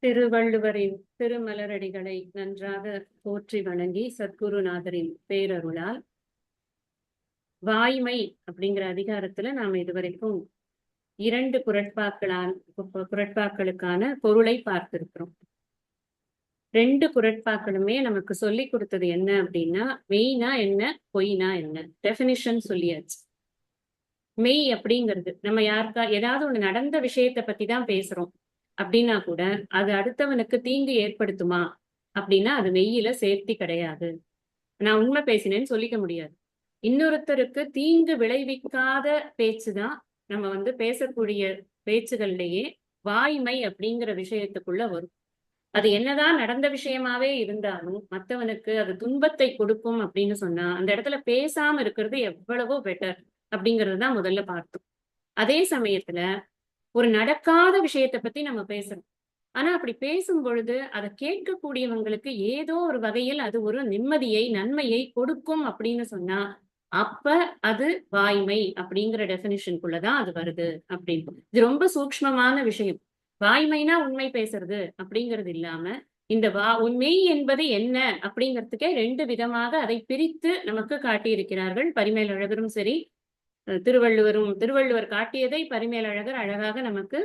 திருவள்ளுவரின் திருமலரடிகளை நன்றாக போற்றி வணங்கி சத்குருநாதரின் பேரருளால் வாய்மை அப்படிங்கிற அதிகாரத்துல நாம இதுவரைக்கும் 2 குறட்பாக்களுக்கான பொருளை பார்த்திருக்கிறோம். 2 குறட்பாக்களுமே நமக்கு சொல்லி கொடுத்தது என்ன அப்படின்னா, மெய்னா என்ன, பொய்னா என்ன, டெபினிஷன் சொல்லியாச்சு. மெய் அப்படிங்கிறது நம்ம ஏதாவது ஒண்ணு நடந்த விஷயத்தை பத்தி தான் பேசுறோம் அப்படின்னா கூட அது அடுத்தவனுக்கு தீங்கு ஏற்படுத்துமா அப்படின்னா அது மெய்யில சேஃப்டி கிடையாது. நான் உண்மை பேசினேன்னு சொல்லிக்க முடியாது. இன்னொருத்தருக்கு தீங்கு விளைவிக்காத பேச்சுதான் நம்ம பேசக்கூடிய பேச்சுகள்லயே வாய்மை அப்படிங்கிற விஷயத்துக்குள்ள வரும். அது என்னதான் நடந்த விஷயமாவே இருந்தாலும் மத்தவனுக்கு அது துன்பத்தை கொடுக்கும் அப்படின்னு சொன்னா அந்த இடத்துல பேசாம இருக்கிறது எவ்வளவோ பெட்டர் அப்படிங்கிறது தான் முதல்ல பார்த்தோம். அதே சமயத்துல ஒரு நடக்காத விஷயத்தை பத்தி நம்ம பேசுறோம். ஆனா அப்படி பேசும் பொழுது அதை கேட்கக்கூடியவங்களுக்கு ஏதோ ஒரு வகையில் அது ஒரு நிம்மதியை நன்மையை கொடுக்கும் அப்படின்னு சொன்னா அப்ப அது வாய்மை அப்படிங்கிற டெபினிஷனுக்குள்ளதான் அது வருது அப்படின்னு. இது ரொம்ப சூக்ஷ்மமான விஷயம். வாய்மைனா உண்மை பேசுறது அப்படிங்கிறது இல்லாம இந்த மெய் என்பது என்ன அப்படிங்கிறதுக்கே 2 விதமாக அதை பிரித்து நமக்கு காட்டியிருக்கிறார்கள் பரிமேலழகரும் சரி திருவள்ளுவர் காட்டியதை பரிமேலழகர் அழகாக நமக்கு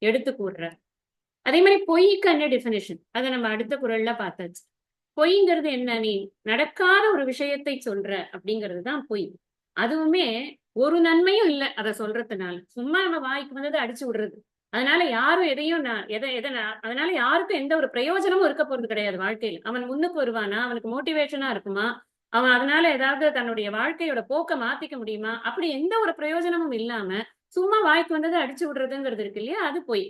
எடுத்து கூறுறார். அதே மாதிரி பொய்க்கு என்ன டெபினிஷன் அதை நம்ம அடுத்த குறள்ல பார்த்தாச்சு. பொய்ங்கிறது என்ன, நீ நடக்காத ஒரு விஷயத்தை சொல்ற அப்படிங்கிறது தான் பொய். அதுவுமே ஒரு நன்மையும் இல்லை அதை சொல்றதுனால, சும்மா நம்ம வாய்க்கு வந்ததை அடிச்சு விடுறது. அதனால யாரும் எதையும் அதனால யாருக்கும் எந்த ஒரு பிரயோஜனமும் இருக்க போறது கிடையாது வாழ்க்கையில. அவன் முன்னுக்கு வருவானா, அவனுக்கு மோட்டிவேஷனா இருக்குமா, அவன் அதனால ஏதாவது தன்னுடைய வாழ்க்கையோட போக்க மாத்திக்க முடியுமா, அப்படி எந்த ஒரு பிரயோஜனமும் இல்லாம சும்மா வாய்க்கு வந்ததை அடிச்சு விடுறதுங்கிறது இருக்கு இல்லையா, அது பொய்.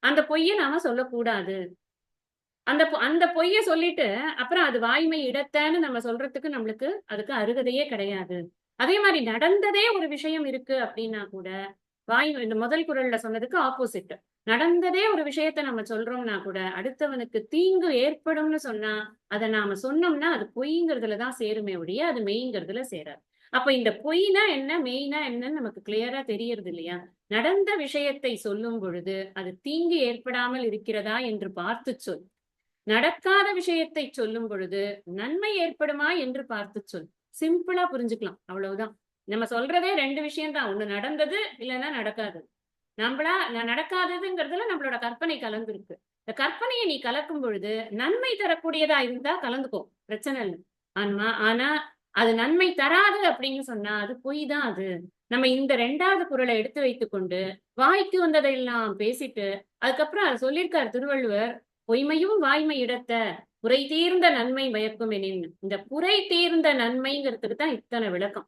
அந்த பொய்யை நாம சொல்லக்கூடாது. அந்த பொய்ய சொல்லிட்டு அப்புறம் அது வாய்மை இடத்தன்னு நம்ம சொல்றதுக்கு நம்மளுக்கு அதுக்கு அருகதையே கிடையாது. அதே மாதிரி நடந்ததே ஒரு விஷயம் இருக்கு அப்படின்னா கூட இந்த முதல் குறள்ல சொன்னதுக்கு ஆப்போசிட். நடந்ததே ஒரு விஷயத்த நம்ம சொல்றோம்னா கூட அடுத்தவனுக்கு தீங்கு ஏற்படும்னு சொன்னா அதை நாம சொன்னோம்னா அது பொய்ங்கிறதுலதான் சேருமே ஒழிய அது மெய்ங்கிறதுல சேராது. அப்ப இந்த பொய்னா என்ன மெய்னா என்னன்னு நமக்கு கிளியரா தெரியறது இல்லையா. நடந்த விஷயத்தை சொல்லும் பொழுது அது தீங்கு ஏற்படாமல் இருக்கிறதா என்று பார்த்து சொல். நடக்காத விஷயத்தை சொல்லும் பொழுது நன்மை ஏற்படுமா என்று பார்த்து சொல். சிம்பிளா புரிஞ்சுக்கலாம், அவ்வளவுதான். நம்ம சொல்றதே 2 விஷயம் தான், ஒண்ணு நடந்தது இல்லைன்னா நடக்காதது. நடக்காததுங்கிறதுல நம்மளோட கற்பனை கலந்துருக்கு. இந்த கற்பனையை நீ கலக்கும் பொழுது நன்மை தரக்கூடியதா இருந்தா கலந்துக்கோ, பிரச்சனை இல்லை. ஆனா அது நன்மை தராது அப்படின்னு சொன்னா அது பொய் தான். அது நம்ம இந்த 2வது குறளை எடுத்து வைத்துக் கொண்டு வாய்க்கு வந்ததையெல்லாம் பேசிட்டு அதுக்கப்புறம் அதை சொல்லியிருக்காரு திருவள்ளுவர், பொய்மையும் வாய்மை இடத்த குறை தீர்ந்த நன்மை பயக்கும் எனின். இந்த குறை தீர்ந்த நன்மைங்கிறதுக்கு தான் இத்தனை விளக்கம்.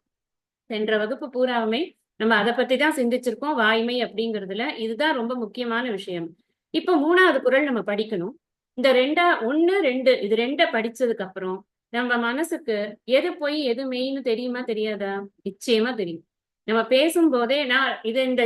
சென்ற வகுப்பு பூராவுமே நம்ம அதை பத்தி தான் சிந்திச்சிருக்கோம். வாய்மை அப்படிங்கிறதுல இதுதான் ரொம்ப முக்கியமான விஷயம். இப்ப 3வது குறள் நம்ம படிக்கணும். இந்த 1 2 இது 2 படிச்சதுக்கு அப்புறம் நம்ம மனசுக்கு எது பொய் எது மெய்ன்னு தெரியுமா தெரியாதா? நிச்சயமா தெரியும். நம்ம பேசும் போதே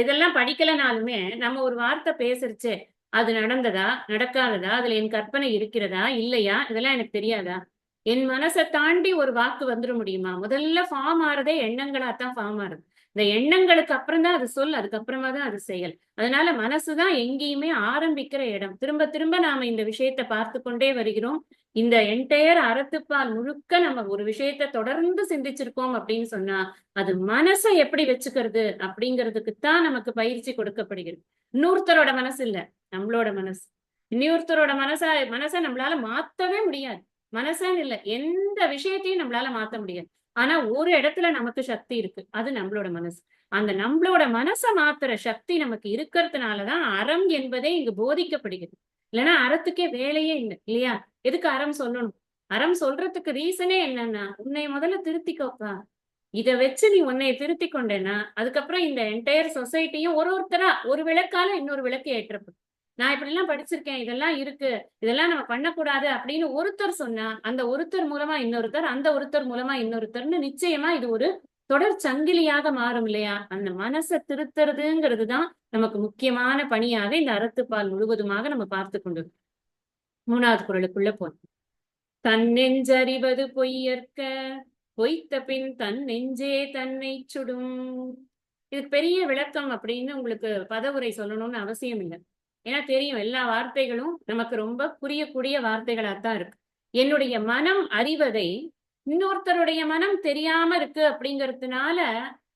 இதெல்லாம் படிக்கலனாலுமே நம்ம ஒரு வார்த்தை பேசுறச்சே அது நடந்ததா நடக்காததா, அதுல என் கற்பனை இருக்கிறதா இல்லையா, இதெல்லாம் எனக்கு தெரியாதா? என் மனசை தாண்டி ஒரு வாக்கு வந்துட முடியுமா? முதல்ல ஃபார்ம் ஆறதே எண்ணங்களாத்தான் ஃபார்ம் ஆறுது. இந்த எண்ணங்களுக்கு அப்புறம் தான் அது சொல், அதுக்கப்புறமா தான் அது செயல். அதனால மனசுதான் எங்கேயுமே ஆரம்பிக்கிற இடம். திரும்ப திரும்ப நாம இந்த விஷயத்த பார்த்து கொண்டே வருகிறோம். இந்த என்டையர் அறத்துப்பால் முழுக்க நம்ம ஒரு விஷயத்த தொடர்ந்து சிந்திச்சிருக்கோம் அப்படின்னு சொன்னா அது மனசை எப்படி வச்சுக்கிறது அப்படிங்கிறதுக்குத்தான் நமக்கு பயிற்சி கொடுக்கப்படுகிறது. இன்னொருத்தரோட மனசு இல்ல, நம்மளோட மனசு. இன்னொருத்தரோட மனசை நம்மளால மாத்தவே முடியாது. மனசுன்னு இல்ல, எந்த விஷயத்தையும் நம்மளால மாத்த முடியாது. ஆனா ஒரு இடத்துல நமக்கு சக்தி இருக்கு, அது நம்மளோட மனசு. அந்த நம்மளோட மனசை மாத்துற சக்தி நமக்கு இருக்கிறதுனாலதான் அறம் என்பதே இங்கு போதிக்கப்படுகிறது. இல்லைன்னா அறத்துக்கே வேலையே இல்லை இல்லையா. எதுக்கு அறம் சொல்லணும்? அறம் சொல்றதுக்கு ரீசனே என்னன்னா, உன்னை முதல்ல திருத்திக்கோப்பா. இதை வச்சு நீ உன்னை திருத்தி கொண்டேன்னா அதுக்கப்புறம் இந்த என்டையர் சொசைட்டியும் ஒருத்தரா ஒரு விளக்கால இன்னொரு விளக்கு ஏற்றப்படும். நான் இப்படி எல்லாம் படிச்சிருக்கேன், இதெல்லாம் இருக்கு, இதெல்லாம் நம்ம பண்ணக்கூடாது அப்படின்னு ஒருத்தர் சொன்னா அந்த ஒருத்தர் மூலமா இன்னொருத்தர், அந்த ஒருத்தர் மூலமா இன்னொருத்தர்னு நிச்சயமா இது ஒரு தொடர் சங்கிலியாக மாறும் இல்லையா. அந்த மனசை திருத்துறதுங்கிறது தான் நமக்கு முக்கியமான பணியாக இந்த அறத்துப்பால் முழுவதுமாக நம்ம பார்த்து கொண்டு 3வது குறளுக்குள்ள போறோம். தன் நெஞ்சறிவது பொய்யற்க பொய்த்த பின் தன் நெஞ்சே தன்னை சுடும். இதுக்கு பெரிய விளக்கம் அப்படின்னு உங்களுக்கு பதவுரை சொல்லணும்னு அவசியம் இல்லை. ஏன்னா தெரியும் எல்லா வார்த்தைகளும் நமக்கு ரொம்ப புரியக்கூடிய வார்த்தைகளாத்தான் இருக்கு. என்னுடைய மனம் அறிவதை இன்னொருத்தருடைய மனம் தெரியாம இருக்கு அப்படிங்கறதுனால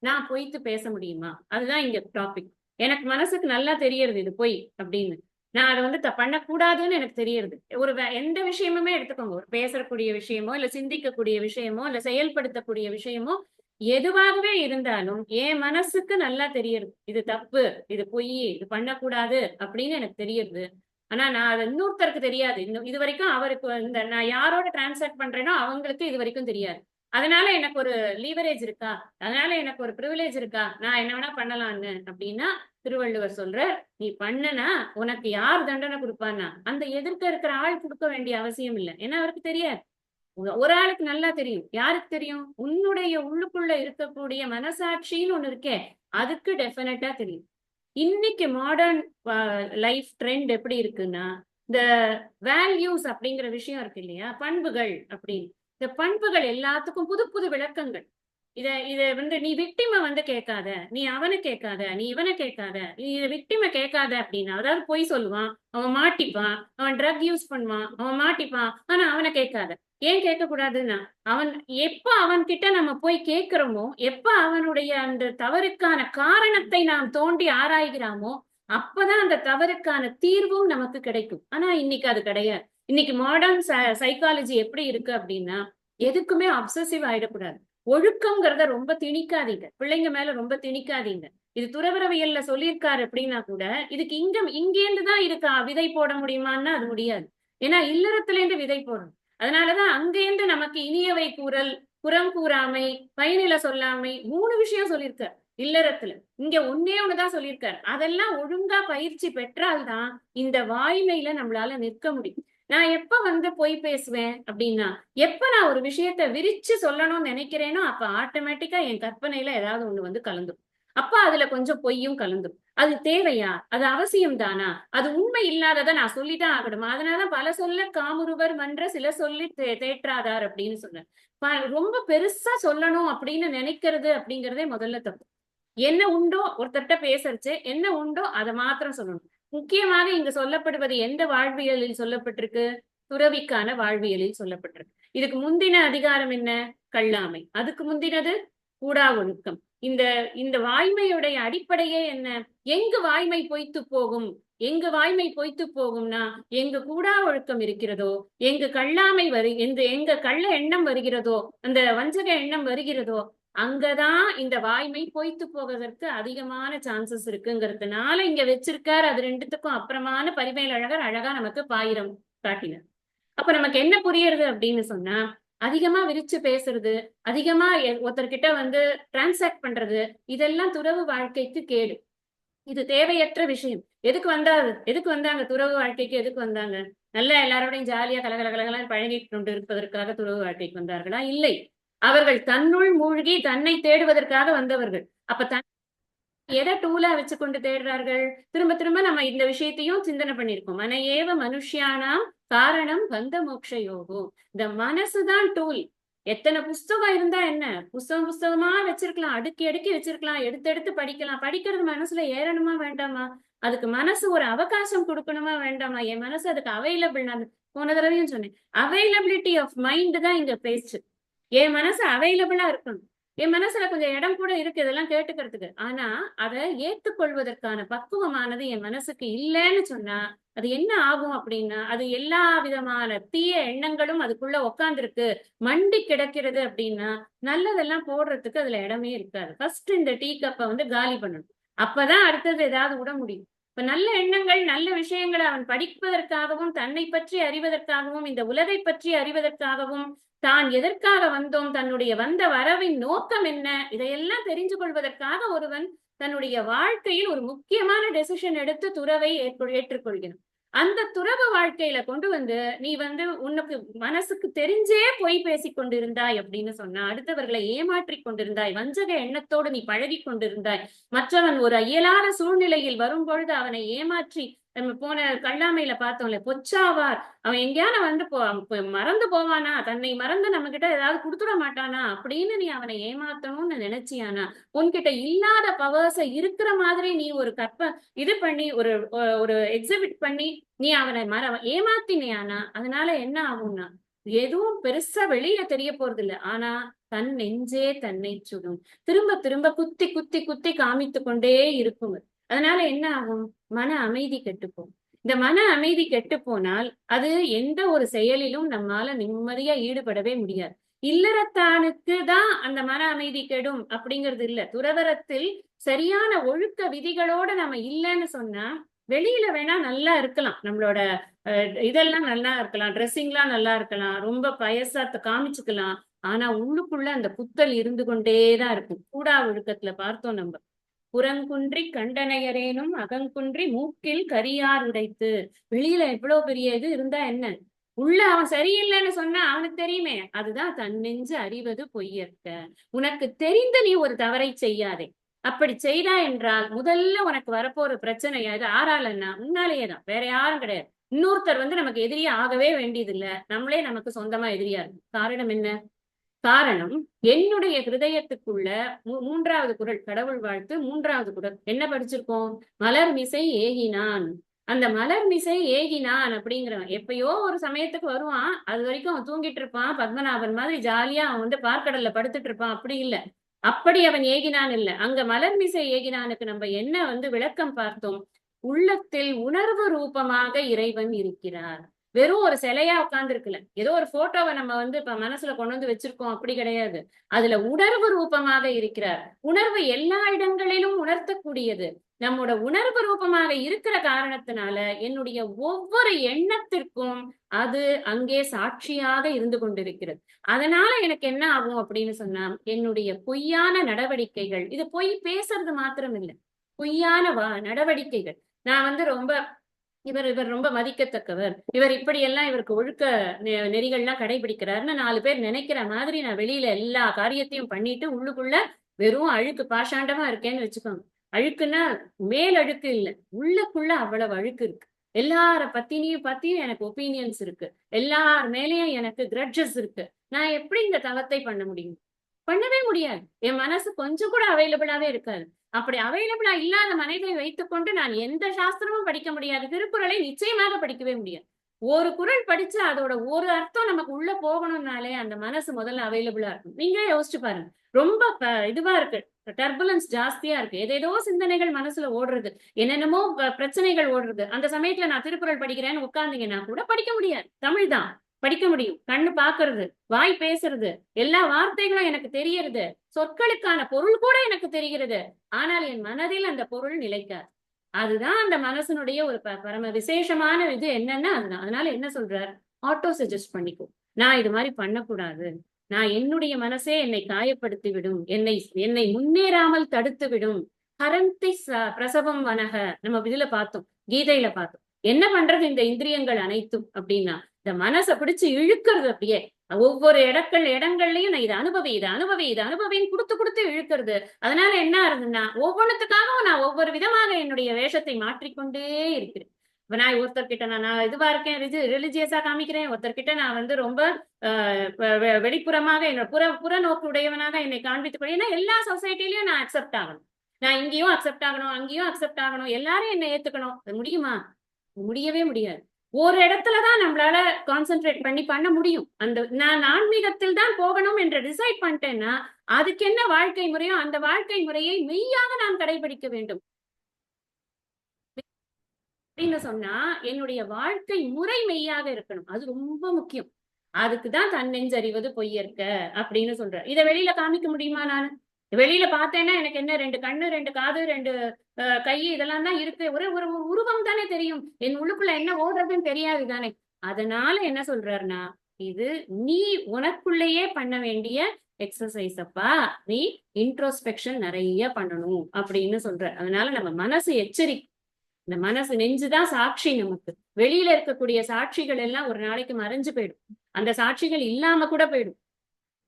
நான் பொய்த்து பேச முடியுமா? அதுதான் இங்க டாபிக். எனக்கு மனசுக்கு நல்லா தெரியறது இது பொய் அப்படின்னு. நான் அதை வந்து பண்ணக்கூடாதுன்னு எனக்கு தெரியறது. ஒரு எந்த விஷயமுமே எடுத்துக்கோங்க, ஒரு பேசக்கூடிய விஷயமோ இல்ல சிந்திக்கக்கூடிய விஷயமோ இல்ல செயல்படுத்தக்கூடிய விஷயமோ எதுவாகவே இருந்தாலும் என் மனசுக்கு நல்லா தெரியறது, இது தப்பு, இது பொய், இது பண்ணக்கூடாது அப்படின்னு எனக்கு தெரியறது. ஆனா நான் அது இன்னொருத்தருக்கு தெரியாது. இன்னும் இது வரைக்கும் அவருக்கு இந்த நான் யாரோட டிரான்சாக்ட் பண்றேனோ அவங்களுக்கு இது வரைக்கும் தெரியாது. அதனால எனக்கு ஒரு லீவரேஜ் இருக்கா, அதனால எனக்கு ஒரு ப்ரிவிலேஜ் இருக்கா, நான் என்ன வேணா பண்ணலான்னு அப்படின்னா திருவள்ளுவர் சொல்ற, நீ பண்ணனா உனக்கு யார் தண்டனை கொடுப்பான்னா அந்த எதிர்க்க இருக்கிற ஆள் கொடுக்க வேண்டிய அவசியம் இல்லை. ஏன்னா அவருக்கு தெரியாது. ஒரு ஆளுக்கு நல்லா தெரியும். யாருக்கு தெரியும்? உன்னுடைய உள்ளுக்குள்ள இருக்கக்கூடிய மனசாட்சின்னு ஒண்ணு இருக்கே, அதுக்கு டெஃபினட்டா தெரியும். இன்னைக்கு மாடர்ன் லைஃப் ட்ரெண்ட் எப்படி இருக்குன்னா, இந்த வேல்யூஸ் அப்படிங்கிற விஷயம் இருக்கு இல்லையா, பண்புகள் அப்படின்னு. இந்த பண்புகள் எல்லாத்துக்கும் புது புது விளக்கங்கள். இத வந்து நீ விக்டிம வந்து கேட்காத, நீ அவனை கேட்காத, நீ இவனை கேட்காத, நீ விக்டிம கேட்காத அப்படின்னா, அதாவது பொய் சொல்லுவான், அவன் மாட்டிப்பான், அவன் ட்ரக் யூஸ் பண்ணுவான், அவன் மாட்டிப்பான், ஆனா அவனை கேட்காத. ஏன் கேட்க கூடாதுன்னா, அவன் எப்ப அவன் கிட்ட நம்ம போய் கேட்கிறோமோ, எப்ப அவனுடைய அந்த தவறுக்கான காரணத்தை நாம் தோண்டி ஆராய்கிறோமோ, அப்பதான் அந்த தவறுக்கான தீர்வும் நமக்கு கிடைக்கும். ஆனா இன்னைக்கு அது கிடையாது. இன்னைக்கு மாடர்ன் சைக்காலஜி எப்படி இருக்கு அப்படின்னா, எதுக்குமே அப்சசிவ் ஆயிடக்கூடாது. ஒழுக்கம்ங்கிறத ரொம்ப திணிக்காதீங்க, பிள்ளைங்க மேல ரொம்ப திணிக்காதீங்க. இது துறவரவியல்ல சொல்லியிருக்காரு அப்படின்னா கூட, இதுக்கு இங்கேருந்துதான் இருக்கா விதை போட முடியுமான்னா அது முடியாது. ஏன்னா இல்லறத்துல இருந்து விதை போடணும். அதனாலதான் அங்கேருந்து நமக்கு இனியவை கூறல், புறம் கூறாமை, பயனில சொல்லாமை 3 விஷயம் சொல்லியிருக்கார் இல்லறத்துல. இங்க ஒன்னே ஒண்ணுதான் சொல்லியிருக்காரு. அதெல்லாம் ஒழுங்கா பயிற்சி பெற்றால்தான் இந்த வாய்மையில நம்மளால நிற்க முடியும். நான் எப்ப வந்து பொய் பேசுவேன் அப்படின்னா, எப்ப நான் ஒரு விஷயத்த விரிச்சு சொல்லணும்னு நினைக்கிறேனோ அப்ப ஆட்டோமேட்டிக்கா என் கற்பனையில ஏதாவது ஒண்ணு வந்து கலந்துரும். அப்ப அதுல கொஞ்சம் பொய்யும் கலந்துரும். அது தேவையா? அது அவசியம் தானா? அது உண்மை இல்லாததை நான் சொல்லிதான் ஆகணுமா? அதனால பல சொல்ல காமுறுவர் மன்ற சில சொல்லி தேற்றாதார் அப்படின்னு சொன்னேன். ரொம்ப பெருசா சொல்லணும் அப்படின்னு நினைக்கிறது அப்படிங்கறதே முதல்ல தப்பு. என்ன உண்டோ ஒருத்தர்கிட்ட பேசறச்சு, என்ன உண்டோ அதை மாத்திரம் சொல்லணும். முக்கியமாக இங்கு சொல்லப்படுவது எந்த வாழ்வியலில் சொல்லப்பட்டிருக்கு? துறவிக்கான வாழ்வியலில் சொல்லப்பட்டிருக்கு. இதுக்கு முந்தின அதிகாரம் என்ன? கல்லாமை. அதுக்கு முந்தினது கூடா ஒழுக்கம். இந்த இந்த வாய்மையுடைய அடிப்படையே என்ன? எங்கு வாய்மை பொய்த்து போகும்? எங்கு வாய்மை பொய்த்து போகும்னா, எங்கு கூடா ஒழுக்கம் இருக்கிறதோ, எங்கு கல்லாமை எங்க கள்ள எண்ணம் வருகிறதோ, அந்த வஞ்சக எண்ணம் வருகிறதோ, அங்கதான் இந்த வாய்மை பொய்த்து போவதற்கு அதிகமான சான்சஸ் இருக்குங்கிறதுனால இங்க வச்சிருக்காரு. அது ரெண்டுத்துக்கும் அப்புறமான பரிமேல் அழகர் அழகா நமக்கு பாயிரம் காட்டினார். அப்ப நமக்கு என்ன புரியுறது அப்படின்னு சொன்னா, அதிகமா விரிச்சு பேசுறது, அதிகமா ஒருத்தர்கிட்ட வந்து டிரான்சாக்ட் பண்றது, இதெல்லாம் துறவு வாழ்க்கைக்கு கேடு. இது தேவையற்ற விஷயம். எதுக்கு வந்தாங்க துறவு வாழ்க்கைக்கு? எதுக்கு வந்தாங்க? நல்லா எல்லாரோடையும் ஜாலியா கலகலகலகலன்னு பழகிட்டு கொண்டு இருப்பதற்காக துறவு வாழ்க்கைக்கு வந்தார்களா? இல்லை. அவர்கள் தன்னுள் மூழ்கி தன்னை தேடுவதற்காக வந்தவர்கள். அப்ப எதை டூலா வச்சு கொண்டு தேடுறார்கள்? திரும்ப திரும்ப நம்ம இந்த விஷயத்தையும் சிந்தனை பண்ணிருக்கோம். மன ஏவ மனுஷியானாம் காரணம் பந்த மோட்ச யோகம். இந்த மனசுதான் டூல். எத்தனை புஸ்தகம் இருந்தா என்ன? புஸ்தகமா வச்சிருக்கலாம், அடுக்கி அடுக்கி வச்சிருக்கலாம், எடுத்து எடுத்து படிக்கலாம். படிக்கிறது மனசுல ஏறணுமா வேண்டாமா? அதுக்கு மனசு ஒரு அவகாசம் கொடுக்கணுமா வேண்டாமா? என் மனசு அதுக்கு அவைலபிள். நான் போன தடவையும் சொன்னேன், அவைலபிலிட்டி ஆஃப் மைண்ட் தான் இங்க பேச்சு. என் மனசு அவைலபிளா இருக்கணும். என் மனசுல கொஞ்சம் இடம் கூட இருக்கு இதெல்லாம் கேட்டுக்கிறதுக்கு. ஆனா அதை ஏற்றுக்கொள்வதற்கான பக்குவமானது என் மனசுக்கு இல்லைன்னு சொன்னா அது என்ன ஆகும் அப்படின்னா, அது எல்லா விதமான தீய எண்ணங்களும் அதுக்குள்ள உக்காந்துருக்கு, மண்டி கிடக்கிறது அப்படின்னா நல்லதெல்லாம் போடுறதுக்கு அதுல இடமே இருக்காது. ஃபர்ஸ்ட் இந்த டீ கப்பை வந்து காலி பண்ணணும். அப்பதான் அடுத்தது ஏதாவது விட முடியும். இப்ப நல்ல எண்ணங்கள், நல்ல விஷயங்களை அவன் படிப்பதற்காகவும், தன்னை பற்றி அறிவதற்காகவும், இந்த உலகை பற்றி அறிவதற்காகவும், தான் எதற்காக வந்தோம், தன்னுடைய வந்த வரவின் நோக்கம் என்ன, இதையெல்லாம் தெரிஞ்சு கொள்வதற்காக ஒருவன் தன்னுடைய வாழ்க்கையில் ஒரு முக்கியமான டெசிஷன் எடுத்து துறவை ஏற்றுக்கொள்கிறான். அந்த துறவு வாழ்க்கையில கொண்டு வந்து நீ வந்து உனக்கு மனசுக்கு தெரிஞ்சே பொய் பேசிக் கொண்டிருந்தாய் அப்படின்னு சொன்னா, அடுத்தவர்களை ஏமாற்றி கொண்டிருந்தாய், வஞ்சக எண்ணத்தோடு நீ பழகி கொண்டிருந்தாய், மற்றவன் ஒரு இயலாத சூழ்நிலையில் வரும் பொழுது அவனை ஏமாற்றி நம்ம போன கல்லாமையில பார்த்தோம்ல, பொச்சாவார். அவன் எங்கேயான வந்து மறந்து போவானா, தன்னை மறந்து நம்ம கிட்ட ஏதாவது குடுத்துட மாட்டானா அப்படின்னு நீ அவனை ஏமாத்தணும்னு நினைச்சியானா, உன்கிட்ட இல்லாத பவர்ஸ இருக்கிற மாதிரி நீ ஒரு இது பண்ணி ஒரு எக்ஸிபிட் பண்ணி நீ அவனை ஏமாத்தினியானா, அதனால என்ன ஆகும்னா, எதுவும் பெருசா வெளியில தெரிய போறது இல்ல. ஆனா தன் நெஞ்சே தன்னை சுடும். திரும்ப திரும்ப குத்தி குத்தி குத்தி காமித்து கொண்டே இருக்கும். அதனால என்ன ஆகும்? மன அமைதி கெட்டுப்போம். இந்த மன அமைதி கெட்டு போனால் அது எந்த ஒரு செயலிலும் நம்மால நிம்மதியா ஈடுபடவே முடியாது. இல்லறத்தானுக்கு தான் அந்த மன அமைதி கெடும் அப்படிங்கிறது இல்ல. துறவரத்தில் சரியான ஒழுக்க விதிகளோட நம்ம இல்லைன்னு சொன்னா வெளியில வேணா நல்லா இருக்கலாம். நம்மளோட இதெல்லாம் நல்லா இருக்கலாம், ட்ரெஸ்ஸிங்லாம் நல்லா இருக்கலாம், ரொம்ப பயசா காமிச்சுக்கலாம். ஆனா உள்ளுக்குள்ள அந்த குத்தல் இருந்து கொண்டேதான் இருக்கும். கூடா ஒழுக்கத்துல பார்த்தோம் நம்ம. புறங்குன்றி கண்டனையரேனும் அகங்குன்றி மூக்கில் கரியார் உடைத்து. வெளியில எவ்வளவு பெரிய இது இருந்தா என்ன, உள்ள அவன் சரியில்லைன்னு சொன்னா அவனுக்கு தெரியுமே. அதுதான் தன்னெஞ்சு அறிவது பொய்யற்க. உனக்கு தெரிந்து நீ ஒரு தவறை செய்யாதே. அப்படி செய்தா என்றால் முதல்ல உனக்கு வரப்போற பிரச்சனை அது ஆறாலன்னா முன்னாலேயேதான், வேற யாரும் கிடையாது. இன்னொருத்தர் வந்து நமக்கு எதிரியா ஆகவே வேண்டியதில்லை. நம்மளே நமக்கு சொந்தமா எதிரியா இருக்கும். காரணம் என்ன? காரணம் என்னுடைய ஹிருதயத்துக்குள்ள மூன்றாவது குறள், கடவுள் வாழ்த்து மூன்றாவது குறள் என்ன படிச்சிருக்கோம்? மலர் மிசை ஏகினான். அந்த மலர் மிசை ஏகினான் அப்படிங்கிறவன் எப்பயோ ஒரு சமயத்துக்கு வருவான். அது வரைக்கும் அவன் தூங்கிட்டு இருப்பான். பத்மநாபன் மாதிரி ஜாலியா அவன் வந்து பார்க்கடல்ல படுத்துட்டு இருப்பான். அப்படி இல்ல. அப்படி அவன் ஏகினான் இல்ல. அங்க மலர் மிசை ஏகினானுக்கு நம்ம என்ன வந்து விளக்கம் பார்த்தோம்? உள்ளத்தில் உணர்வு ரூபமாக இறைவன் இருக்கிறார். வெறும் ஒரு சிலையா உட்கார்ந்து இருக்குல்ல, ஏதோ ஒரு போட்டோவை நம்ம வந்து இப்ப மனசுல கொண்டு வந்து வச்சிருக்கோம் அப்படி கிடையாது. அதுல உணர்வு ரூபமாக இருக்கிறார். உணர்வு எல்லா இடங்களிலும் உணர்த்தக்கூடியது. நம்மோட உணர்வு ரூபமாக இருக்கிற காரணத்தினால என்னுடைய ஒவ்வொரு எண்ணத்திற்கும் அது அங்கே சாட்சியாக இருந்து கொண்டிருக்கிறது. அதனால எனக்கு என்ன ஆகும் அப்படின்னு சொன்னா, என்னுடைய பொய்யான நடவடிக்கைகள், இது பொய் பேசுறது மாத்திரம் இல்லை, பொய்யான நடவடிக்கைகள். நான் வந்து ரொம்ப இவர் இவர் ரொம்ப மதிக்கத்தக்கவர், இவர் இப்படியெல்லாம் இவருக்கு ஒழுக்க நெறிகள்லாம் கடைபிடிக்கிறாருன்னு 4 பேர் நினைக்கிற மாதிரி நான் வெளியில எல்லா காரியத்தையும் பண்ணிட்டு உள்ளுக்குள்ள வெறும் அழுக்கு பாஷாண்டமா இருக்கேன்னு வச்சுக்கோங்க. அழுக்குன்னா மேல் அழுக்கு இல்ல, உள்ளுக்குள்ள அவ்வளவு அழுக்கு இருக்கு. எல்லார பத்தியும் எனக்கு ஒப்பீனியன்ஸ் இருக்கு. எல்லார் மேலேயும் எனக்கு கிரட்ஜஸ் இருக்கு. நான் எப்படி இந்த தவத்தை பண்ண முடியும்? பண்ணவே முடியாது. என் மனசு கொஞ்சம் கூட அவைலபிளாவே இருக்காது. அப்படி அவைலபிளா இல்லாத மனதை வைத்துக்கொண்டு நான் எந்த சாஸ்திரமும் படிக்க முடியாது. திருக்குறளை நிச்சயமாக படிக்கவே முடியாது. ஒரு குறள் படிச்சு அதோட ஒரு அர்த்தம் நமக்கு உள்ள போகணும்னாலே அந்த மனசு முதல்ல அவைலபிளா இருக்கும். நீங்களே யோசிச்சு பாருங்க. ரொம்ப இதுவா இருக்கு, டர்புலன்ஸ் ஜாஸ்தியா இருக்கு, ஏதேதோ சிந்தனைகள் மனசுல ஓடுறது, என்னென்னமோ பிரச்சனைகள் ஓடுறது. அந்த சமயத்துல நான் திருக்குறள் படிக்கிறேன்னு உட்கார்ந்தீங்கன்னா கூட படிக்க முடியாது. தமிழ் தான் படிக்க முடியும். கண்ணு பாக்குறது, வாய் பேசுறது, எல்லா வார்த்தைகளும் எனக்கு தெரியறது, சொற்களுக்கான பொருள் கூட எனக்கு தெரிகிறது. ஆனால் என் மனதில் அந்த பொருள் நிலைக்காது. அதுதான் அந்த மனசனுடைய ஒரு பரம விசேஷமான இது என்னன்னா அதுதான். அதனால என்ன சொல்றார்? ஆட்டோ சஜஸ்ட் பண்ணிக்கோ. நான் இது மாதிரி பண்ணக்கூடாது. நான் என்னுடைய மனசே என்னை காயப்படுத்தி விடும், என்னை முன்னேறாமல் தடுத்து விடும். ஹரந்தி பிரசவம் வனக, நம்ம இதுல பார்த்தோம், கீதையில பார்த்தோம். என்ன பண்றது இந்த இந்திரியங்கள் அனைத்தும் அப்படின்னா, இந்த மனசை பிடிச்சு இழுக்கிறது. அப்படியே ஒவ்வொரு இடங்கள்லயும் நான் இதை அனுபவின்னு கொடுத்து இழுக்கிறது. அதனால என்ன ஆகுதுன்னா, ஒவ்வொன்றுத்துக்காகவும் நான் ஒவ்வொரு விதமாக என்னுடைய வேஷத்தை மாற்றிக்கொண்டே இருக்கிறேன். இப்ப நான் ஒருத்தர்கிட்ட நான் இதுவா இருக்கேன், ரிலிஜியஸா காமிக்கிறேன், ஒருத்தர்கிட்ட நான் வந்து ரொம்ப வெளிப்புறமாக என்னோட புற நோக்கு உடையவனாக என்னை காண்பித்துக் ஏன்னா எல்லா சொசைட்டிலயும் நான் அக்செப்ட் ஆகணும். நான் இங்கேயும் அக்செப்ட் ஆகணும், அங்கேயும் அக்செப்ட் ஆகணும், எல்லாரும் என்னை ஏத்துக்கணும். அது முடியுமா? முடியவே முடியாது. ஒரு இடத்துலதான் நம்மளால கான்சென்ட்ரேட் பண்ண முடியும். அந்த நான் ஆன்மீகத்தில் தான் போகணும் என்று டிசைட் பண்ணிட்டேன்னா அதுக்கு என்ன வாழ்க்கை முறையோ அந்த வாழ்க்கை முறையை மெய்யாக நான் கடைபிடிக்க வேண்டும் அப்படின்னு சொன்னா என்னுடைய வாழ்க்கை முறை மெய்யாக இருக்கணும். அது ரொம்ப முக்கியம். அதுக்குதான் தன்னெஞ்சறிவது பொய்யற்க அப்படின்னு சொல்ற. இதை வெளியில காமிக்க முடியுமா? நான் வெளியில பார்த்தேன்னா எனக்கு என்ன, 2 கண்ணு, 2 காது, 2 கை, இதெல்லாம் தான் இருக்கு. ஒரு ஒரு உருவம் தானே தெரியும். என் உள்ளுக்குள்ள என்ன ஓடுறதுன்னு தெரியாது தானே. அதனால என்ன சொல்றாருன்னா, இது நீ உனக்குள்ளேயே பண்ண வேண்டிய எக்ஸசைஸ் அப்பா. நீ இன்ட்ரோஸ்பெக்ஷன் நிறைய பண்ணணும் அப்படின்னு சொல்ற. அதனால நம்ம மனசு எச்சரிக்கை. இந்த மனசு நெஞ்சுதான் சாட்சி. நமக்கு வெளியில இருக்கக்கூடிய சாட்சிகள் எல்லாம் ஒரு நாளைக்கு மறைஞ்சு போயிடும். அந்த சாட்சிகள் இல்லாம கூட போயிடும்.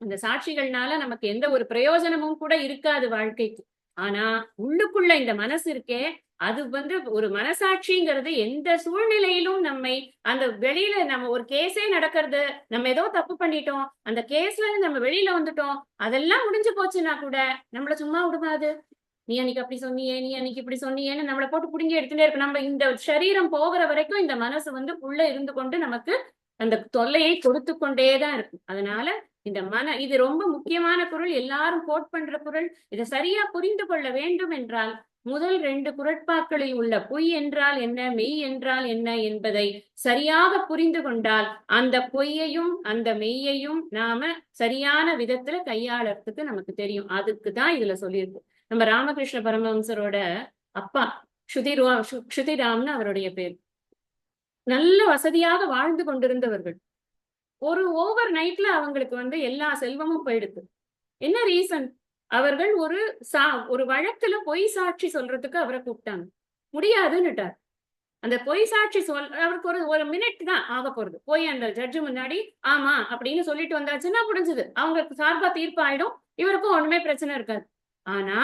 அந்த சாட்சிகள்னால நமக்கு எந்த ஒரு பிரயோஜனமும் கூட இருக்காது வாழ்க்கைக்கு. ஆனா உள்ளுக்குள்ள இந்த மனசு இருக்கே, அது ஒரு மனசாட்சிங்கிறது எந்த சூழ்நிலையிலும் நம்மை அந்த வெளியில நம்ம ஒரு கேஸே நடக்கிறது, நம்ம ஏதோ தப்பு பண்ணிட்டோம், அந்த கேஸ்ல இருந்து நம்ம வெளியில வந்துட்டோம், அதெல்லாம் முடிஞ்சு போச்சுன்னா கூட நம்மள சும்மா விடுவாது. நீ அன்னைக்கு அப்படி சொன்னியே, நீ அன்னைக்கு இப்படி சொன்னியேன்னு நம்மள போட்டு புடுங்கி எடுத்துட்டே இருக்கு. நம்ம இந்த சரீரம் போகிற வரைக்கும் இந்த மனசு உள்ள இருந்து கொண்டு நமக்கு அந்த தொல்லையை கொடுத்து கொண்டேதான் இருக்கும். அதனால இந்த இது ரொம்ப முக்கியமான குறள், எல்லாரும் கோட் பண்ற குறள். இதை சரியா புரிந்து கொள்ள வேண்டும் என்றால் முதல் 2 குறட்பாக்களில் உள்ள பொய் என்றால் என்ன, மெய் என்றால் என்ன என்பதை சரியாக புரிந்து கொண்டால் அந்த பொய்யையும் அந்த மெய்யையும் நாம சரியான விதத்துல கையாளறதுக்கு நமக்கு தெரியும். அதுக்குதான் இதுல சொல்லியிருக்கு. நம்ம ராமகிருஷ்ண பரமஹம்சரோட அப்பா க்ஷுதிராம்னு அவருடைய பேர். நல்ல வசதியாக வாழ்ந்து கொண்டிருந்தவர்கள். ஒரு ஓவர் நைட்ல அவங்களுக்கு எல்லா செல்வமும் போயிடுது. என்ன ரீசன்? அவர்கள் ஒரு வழக்குல பொய் சாட்சி சொல்றதுக்கு அவரை கூப்பிட்டாங்க. முடியாதுன்னுட்டார். அந்த பொய் சாட்சி அவருக்கு ஒரு மினிட் தான் ஆக போறது. போய் அந்த ஜட்ஜு முன்னாடி ஆமா அப்படின்னு சொல்லிட்டு வந்தாச்சுன்னா முடிஞ்சது. அவங்களுக்கு சார்பா தீர்ப்பாயிடும். இவருக்கும் ஒண்ணுமே பிரச்சனை இருக்காது. ஆனா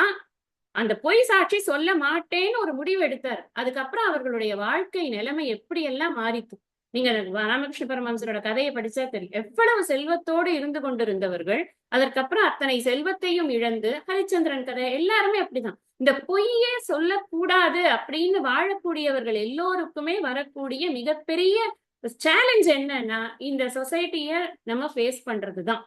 அந்த பொய் சாட்சி சொல்ல மாட்டேன்னு ஒரு முடிவு எடுத்தார். அதுக்கப்புறம் அவர்களுடைய வாழ்க்கை நிலைமை எப்படி எல்லாம் மாறித்து. நீங்க ராமகிருஷ்ண பரமஹம்சரோட கதையை படிச்சா தெரியும். எவ்வளவு செல்வத்தோடு இருந்து கொண்டிருந்தவர்கள் அதற்கப்புறம் அத்தனை செல்வத்தையும் இழந்து, ஹரிச்சந்திரன் கதை எல்லாருமே அப்படிதான். இந்த பொய்யே சொல்லக்கூடாது அப்படின்னு வாழக்கூடியவர்கள் எல்லோருக்குமே வரக்கூடிய மிகப்பெரிய சேலஞ்ச் என்னன்னா இந்த சொசைட்டிய நம்ம ஃபேஸ் பண்றதுதான்.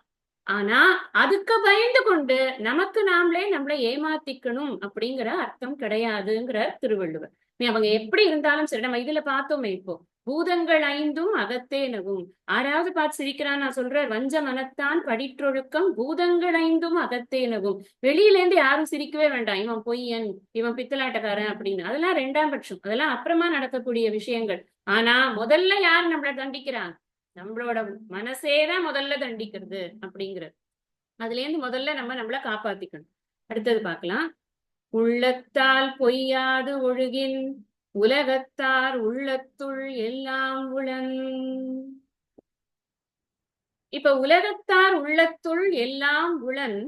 ஆனா அதுக்கு பயந்து கொண்டு நமக்கு நம்மளை ஏமாத்திக்கணும் அப்படிங்கிற அர்த்தம் கிடையாதுங்கிற திருவள்ளுவர். அவங்க எப்படி இருந்தாலும் சரி, நம்ம இதுல பார்த்தோமே இப்போ பூதங்கள் 5ம் அகத்தே நகும். ஆறாவது பார்த்து சிரிக்கிறான். நான் சொல்றேன், வஞ்ச மனத்தான் படிற்றொழுக்கம் பூதங்கள் 5ம் அகத்தே நகும். வெளியில இருந்து யாரும் சிரிக்கவே வேண்டாம், இவன் பொய்யன், இவன் பித்தலாட்டக்காரன் அப்படின்னு. அதெல்லாம் 2ஆம் பட்சம், அதெல்லாம் அப்புறமா நடக்கக்கூடிய விஷயங்கள். ஆனா முதல்ல யார் நம்மள தண்டிக்கிறாங்க? நம்மளோட மனசேதான் முதல்ல தண்டிக்கிறது அப்படிங்கிறது. அதுல இருந்து முதல்ல நம்மள காப்பாத்திக்கணும். அடுத்தது பார்க்கலாம். உள்ளத்தால் பொய்யாது ஒழுகின் உலகத்தார் உள்ளத்துள் எல்லாம் உளன். இப்ப உலகத்தார் உள்ளத்துள் எல்லாம் உளன்,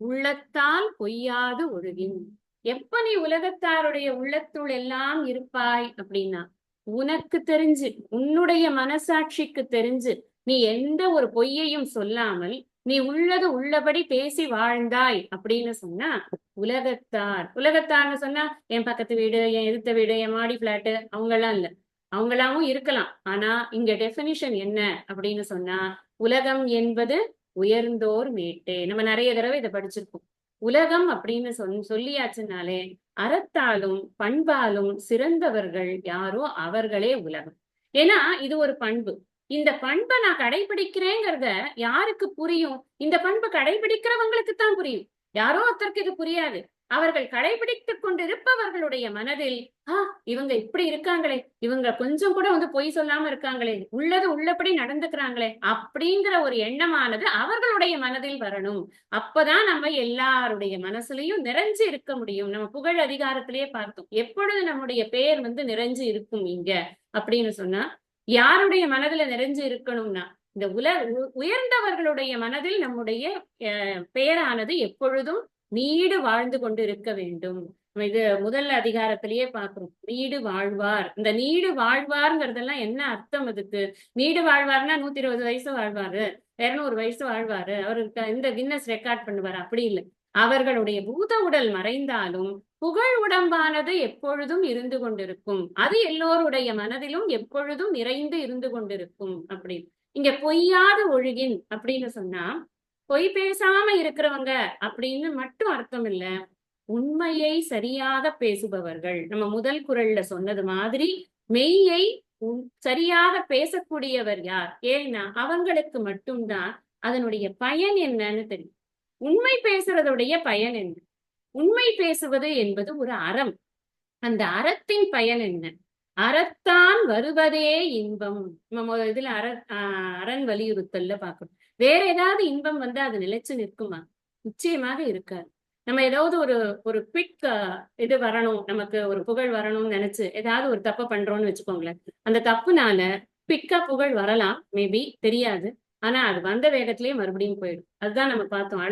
உள்ளத்தால் பொய்யாது ஒழுகின். எப்ப நீ உலகத்தாருடைய உள்ளத்துள் எல்லாம் இருப்பாய் அப்படின்னா, உனக்கு தெரிஞ்சு, உன்னுடைய மனசாட்சிக்கு தெரிஞ்சு நீ எந்த ஒரு பொய்யையும் சொல்லாமல் நீ உள்ளது உள்ளபடி பேசி வாழ்ந்தாய் அப்படின்னு சொன்னா உலகத்தார்னு சொன்னா என் பக்கத்து வீடு, என் எதிர்த்த வீடு, என் மாடி பிளாட்டு, அவங்கெல்லாம் இல்ல. அவங்களாவும் இருக்கலாம். ஆனா இங்க டெபினிஷன் என்ன அப்படின்னு சொன்னா, உலகம் என்பது உயர்ந்தோர் மேட்டே. நம்ம நிறைய தடவை இதை படிச்சிருக்கோம். உலகம் அப்படின்னு சொல்லியாச்சுனாலே அறத்தாலும் பண்பாலும் சிறந்தவர்கள் யாரோ அவர்களே உலகம். ஏன்னா இது ஒரு பண்பு. இந்த பண்பை நான் கடைபிடிக்கிறேங்கிறத யாருக்கு புரியும்? இந்த பண்பு கடைபிடிக்கிறவங்களுக்கு தான் புரியும். யாரோ ஒருத்தருக்கு இது புரியாது. அவர்கள் கடைபிடித்துக் கொண்டிருப்பவர்களுடைய மனதில் இவங்க இப்படி இருக்காங்களே, இவங்க கொஞ்சம் கூட பொய் சொல்லாம இருக்காங்களே, உள்ளது உள்ளபடி நடந்துக்கிறாங்களே அப்படிங்கிற ஒரு எண்ணமானது அவர்களுடைய மனதில் வரணும். அப்பதான் நம்ம எல்லாருடைய மனசுலயும் நிறைஞ்சு இருக்க முடியும். நம்ம புகழ் அதிகாரத்திலேயே பார்த்தோம், எப்பொழுது நம்முடைய பெயர் நிறைஞ்சு இருக்கும் இங்க அப்படின்னு சொன்னா, யாருடைய மனதுல நிறைஞ்சு இருக்கணும்னா இந்த உயர்ந்தவர்களுடைய மனதில் நம்முடைய பெயரானது எப்பொழுதும் நீடு வாழ்ந்து கொண்டு இருக்க வேண்டும். இது முதல் அதிகாரத்திலேயே பாக்குறோம், நீடு வாழ்வார். இந்த நீடு வாழ்வார்ங்கிறதெல்லாம் என்ன அர்த்தம்? அதுக்கு நீடு வாழ்வார்னா 120 வயசு வாழ்வாரு, 200 வயசு வாழ்வாரு, அவருக்கு இந்த கின்னஸ் ரெக்கார்ட் பண்ணுவாரு, அப்படி இல்லை. அவர்களுடைய பூத உடல் மறைந்தாலும் புகழ் உடம்பானது எப்பொழுதும் இருந்து கொண்டிருக்கும். அது எல்லோருடைய மனதிலும் எப்பொழுதும் நிறைந்து இருந்து கொண்டிருக்கும். அப்படி இங்க பொய்யாத ஒழுகின் அப்படின்னு சொன்னா பொய் பேசாம இருக்கிறவங்க அப்படின்னு மட்டும் அர்த்தம் இல்ல, உண்மையை சரியாக பேசுபவர்கள். நம்ம முதல் குறள்ல சொன்னது மாதிரி மெய்யை சரியாக பேசக்கூடியவர் யார்? ஏன்னா அவங்களுக்கு மட்டும்தான் அதனுடைய பயன் என்னன்னு தெரியும். உண்மை பேசுறதுடைய பயன் என்ன? உண்மை பேசுவது என்பது ஒரு அறம். அந்த அறத்தின் பயன் என்ன? அறத்தான் வருவதே இன்பம். நம்ம இதுல அரண் வலியுறுத்தல்ல பாக்கணும். வேற ஏதாவது இன்பம் அது நிலைச்சு நிற்குமா? நிச்சயமாக இருக்காது. நம்ம ஏதாவது ஒரு குவிக் இது வரணும், நமக்கு ஒரு புகழ் வரணும்னு நினைச்சு ஏதாவது ஒரு தப்பு பண்றோம்னு வச்சுக்கோங்களேன். அந்த தப்புனால குவிக்கா புகழ் வரலாம், மேபி, தெரியாது. ஆனா அது வந்த வேகத்திலேயே மறுபடியும் போயிடும். அதுதான் நம்ம பார்த்தோம்,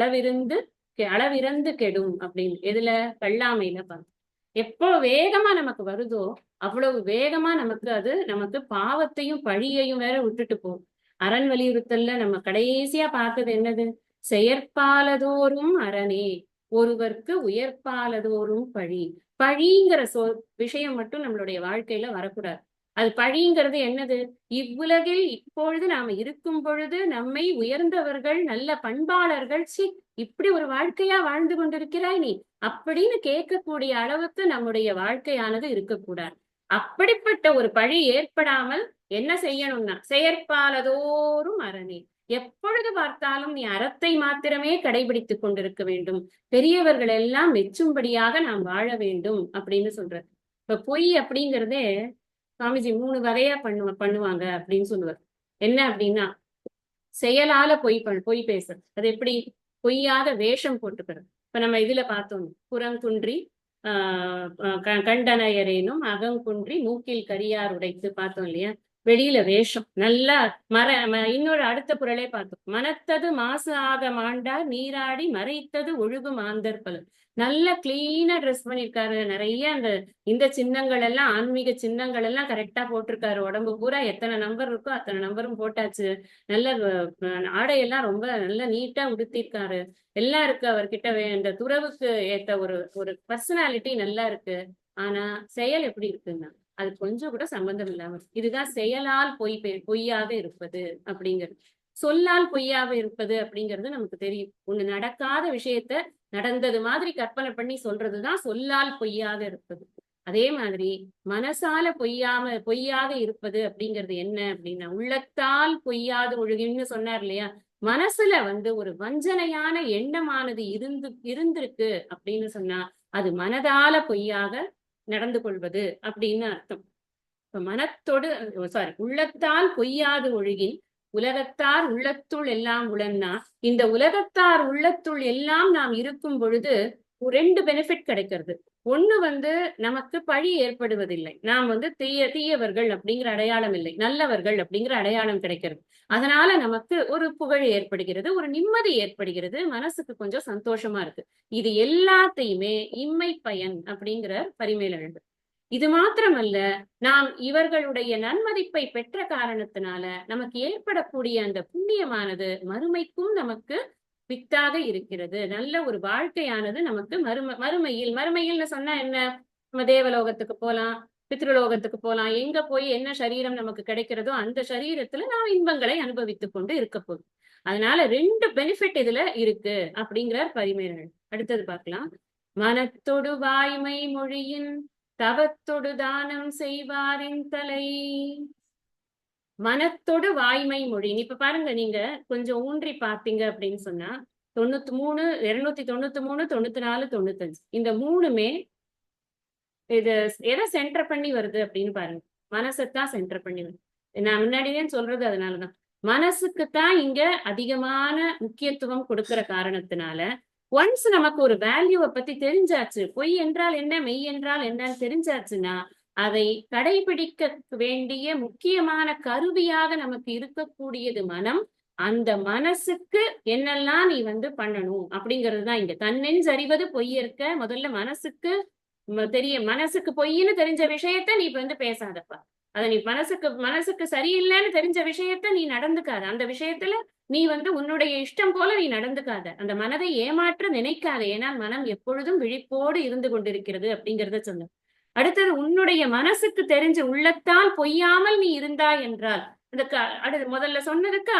அளவிறந்து கெடும் அப்படின்னு. எதுல? வெள்ளாமையில பார்த்தோம். எப்போ வேகமா நமக்கு வருதோ அவ்வளவு வேகமா நமக்கு பாவத்தையும் பழியையும் வேற விட்டுட்டு போகும். அரண் வலியுறுத்தல்ல நம்ம கடைசியா பார்த்தது என்னது? செயற்பாலதோறும் அரணே, ஒருவர்க்கு உயர்ப்பாலதோறும் பழி. பழிங்கிற விஷயம் மட்டும் நம்மளுடைய வாழ்க்கையில வரக்கூடாது. அது பழிங்கிறது என்னது? இவ்வுலகில் இப்பொழுது நாம இருக்கும் பொழுது நம்மை உயர்ந்தவர்கள், நல்ல பண்பாளர்கள், இப்படி ஒரு வாழ்க்கையா வாழ்ந்து கொண்டிருக்கிறாய் நீ அப்படின்னு கேட்கக்கூடிய அளவுக்கு நம்முடைய வாழ்க்கையானது இருக்கக்கூடாது. அப்படிப்பட்ட ஒரு பழி ஏற்படாமல் என்ன செய்யணும்னா, செயற்பாலதோறும் அரணே, எப்பொழுது பார்த்தாலும் நீ அறத்தை மாத்திரமே கடைபிடித்துக் கொண்டிருக்க வேண்டும், பெரியவர்கள் எல்லாம் மெச்சும்படியாக நாம் வாழ வேண்டும் அப்படின்னு சொல்றாரு. இப்ப பொய் அப்படிங்கிறதே சுவாமிஜி 3 வகையா பண்ணுவாங்க அப்படின்னு சொல்லுவார். என்ன அப்படின்னா, செயலால பொய் பேசுறது. அது எப்படி? பொய்யாத வேஷம் போட்டுக்கிறது. இப்ப நம்ம இதுல பார்த்தோம், புறங்குன்றி கண்டனையரேனும் அகங்குன்றி மூக்கில் கரியார் உடைத்து பார்த்தோம் இல்லையா? வெளியில வேஷம் நல்லா இன்னொரு அடுத்த குறளே பார்த்தோம், மனத்தது மாசு ஆக மாண்டார் நீராடி மறைத்தது ஒழுகு மாந்தர் பலர். நல்ல கிளீனா ட்ரெஸ் பண்ணிருக்காரு, நிறைய அந்த இந்த சின்னங்கள் எல்லாம், ஆன்மீக சின்னங்கள் எல்லாம் கரெக்டா போட்டிருக்காரு, உடம்பு பூரா எத்தனை நம்பர் இருக்கோ அத்தனை நம்பரும் போட்டாச்சு, நல்ல ஆடையெல்லாம் ரொம்ப நல்ல நீட்டா உடுத்திருக்காரு, எல்லாம் இருக்கு அவர்கிட்ட. இந்த துறவுக்கு ஏத்த ஒரு ஒரு பர்சனாலிட்டி நல்லா இருக்கு. ஆனா செயல் எப்படி இருக்குன்னா, அது கொஞ்சம் கூட சம்பந்தம் இல்லாம, இதுதான் செயலால் பொய்யாக இருப்பது அப்படிங்கிறது. சொல்லால் பொய்யாக இருப்பது அப்படிங்கிறது நமக்கு தெரியும். ஒண்ணு நடக்காத விஷயத்த நடந்தது மாதிரி கற்பனை பண்ணி சொல்றதுதான் சொல்லால் பொய்யாக இருப்பது. அதே மாதிரி மனசால பொய்யாக இருப்பது அப்படிங்கிறது என்ன அப்படின்னா, உள்ளத்தால் பொய்யாது ஒழுகின்னு சொன்னார் இல்லையா? மனசுல ஒரு வஞ்சனையான எண்ணமானது இருந்திருக்கு அப்படின்னு சொன்னா அது மனதால பொய்யாக நடந்து கொள்வது அப்படின்னு அர்த்தம். இப்ப மனத்தோடு உள்ளத்தால் பொய்யாது ஒழுகின் உலகத்தார் உள்ளத்துள் எல்லாம் உளன்னா, இந்த உலகத்தார் உள்ளத்துள் எல்லாம் நாம் இருக்கும் பொழுது 2 பெனிஃபிட் கிடைக்கிறது. ஒண்ணு நமக்கு பழி ஏற்படுவதில்லை, நாம் தீயவர்கள் அப்படிங்கிற அடையாளம் இல்லை, நல்லவர்கள் அப்படிங்கிற அடையாளம் கிடைக்கிறது. அதனால நமக்கு ஒரு புகழ் ஏற்படுகிறது, ஒரு நிம்மதி ஏற்படுகிறது, மனசுக்கு கொஞ்சம் சந்தோஷமா இருக்கு. இது எல்லாத்தையுமே இம்மை பயன் அப்படிங்கிற பரிமேலழகர். இது மாத்திரமல்ல, நாம் இவர்களுடைய நன்மதிப்பை பெற்ற காரணத்தினால நமக்கு ஏற்படக்கூடிய அந்த புண்ணியமானது மறுமைக்கும் நமக்கு வித்தாக இருக்கிறது. நல்ல ஒரு வாழ்க்கையானது நமக்கு மறுமையில்னு சொன்னா என்ன? நம்ம தேவலோகத்துக்கு போலாம், பித்ருலோகத்துக்கு போலாம், எங்க போய் என்ன சரீரம் நமக்கு கிடைக்கிறதோ அந்த சரீரத்துல நாம் இன்பங்களை அனுபவித்துக் கொண்டு இருக்க போகுது. அதனால 2 பெனிஃபிட் இதுல இருக்கு அப்படிங்கிறார் பரிமேலழகர். அடுத்தது பார்க்கலாம். மனத்தொடு வாய்மை மொழியின் தவத்தொடு தானம் செய்வாரின் தலை. மனத்தொடு வாய்மை மொழி. இப்ப பாருங்க, நீங்க கொஞ்சம் ஊன்றி பார்த்தீங்க அப்படின்னு சொன்னா 93, 293, 94, 95 இந்த 3மே இது எதை சென்டர் பண்ணி வருது அப்படின்னு பாருங்க. மனசைத்தான் சென்டர் பண்ணி வருது. நான் முன்னாடியே சொல்றது அதனாலதான். மனசுக்குத்தான் இங்க அதிகமான முக்கியத்துவம் கொடுக்கிற காரணத்தினால ஒன்ஸ் நமக்கு ஒரு வேல்யூவை பத்தி தெரிஞ்சாச்சு, பொய் என்றால் என்ன, மெய் என்றால் என்னன்னு தெரிஞ்சாச்சுன்னா அதை கடைபிடிக்க வேண்டிய முக்கியமான கருவியாக நமக்கு இருக்கக்கூடியது மனம். அந்த மனசுக்கு என்னெல்லாம் நீ பண்ணணும் அப்படிங்கிறதுதான் இங்க. தன்னெஞ்சு அறிவது பொய் இருக்க, முதல்ல மனசுக்கு மனசுக்கு பொய்ன்னு தெரிஞ்ச விஷயத்த நீ பேசாதப்பா. அத நீ மனசுக்கு சரியில்லைன்னு தெரிஞ்ச விஷயத்த நீ நடந்துக்காத. அந்த விஷயத்துல நீ உன்னுடைய இஷ்டம் போல நீ நடந்துக்காத. அந்த மனதை ஏமாற்ற நினைக்காத. ஏன்னா மனம் எப்பொழுதும் விழிப்போடு இருந்து கொண்டிருக்கிறது அப்படிங்கிறத சொன்ன. அடுத்தது, உன்னுடைய மனசுக்கு தெரிஞ்சு உள்ளத்தால் பொய்யாமல் நீ இருந்தாய் என்றால், முதல்ல சொன்னதுக்கு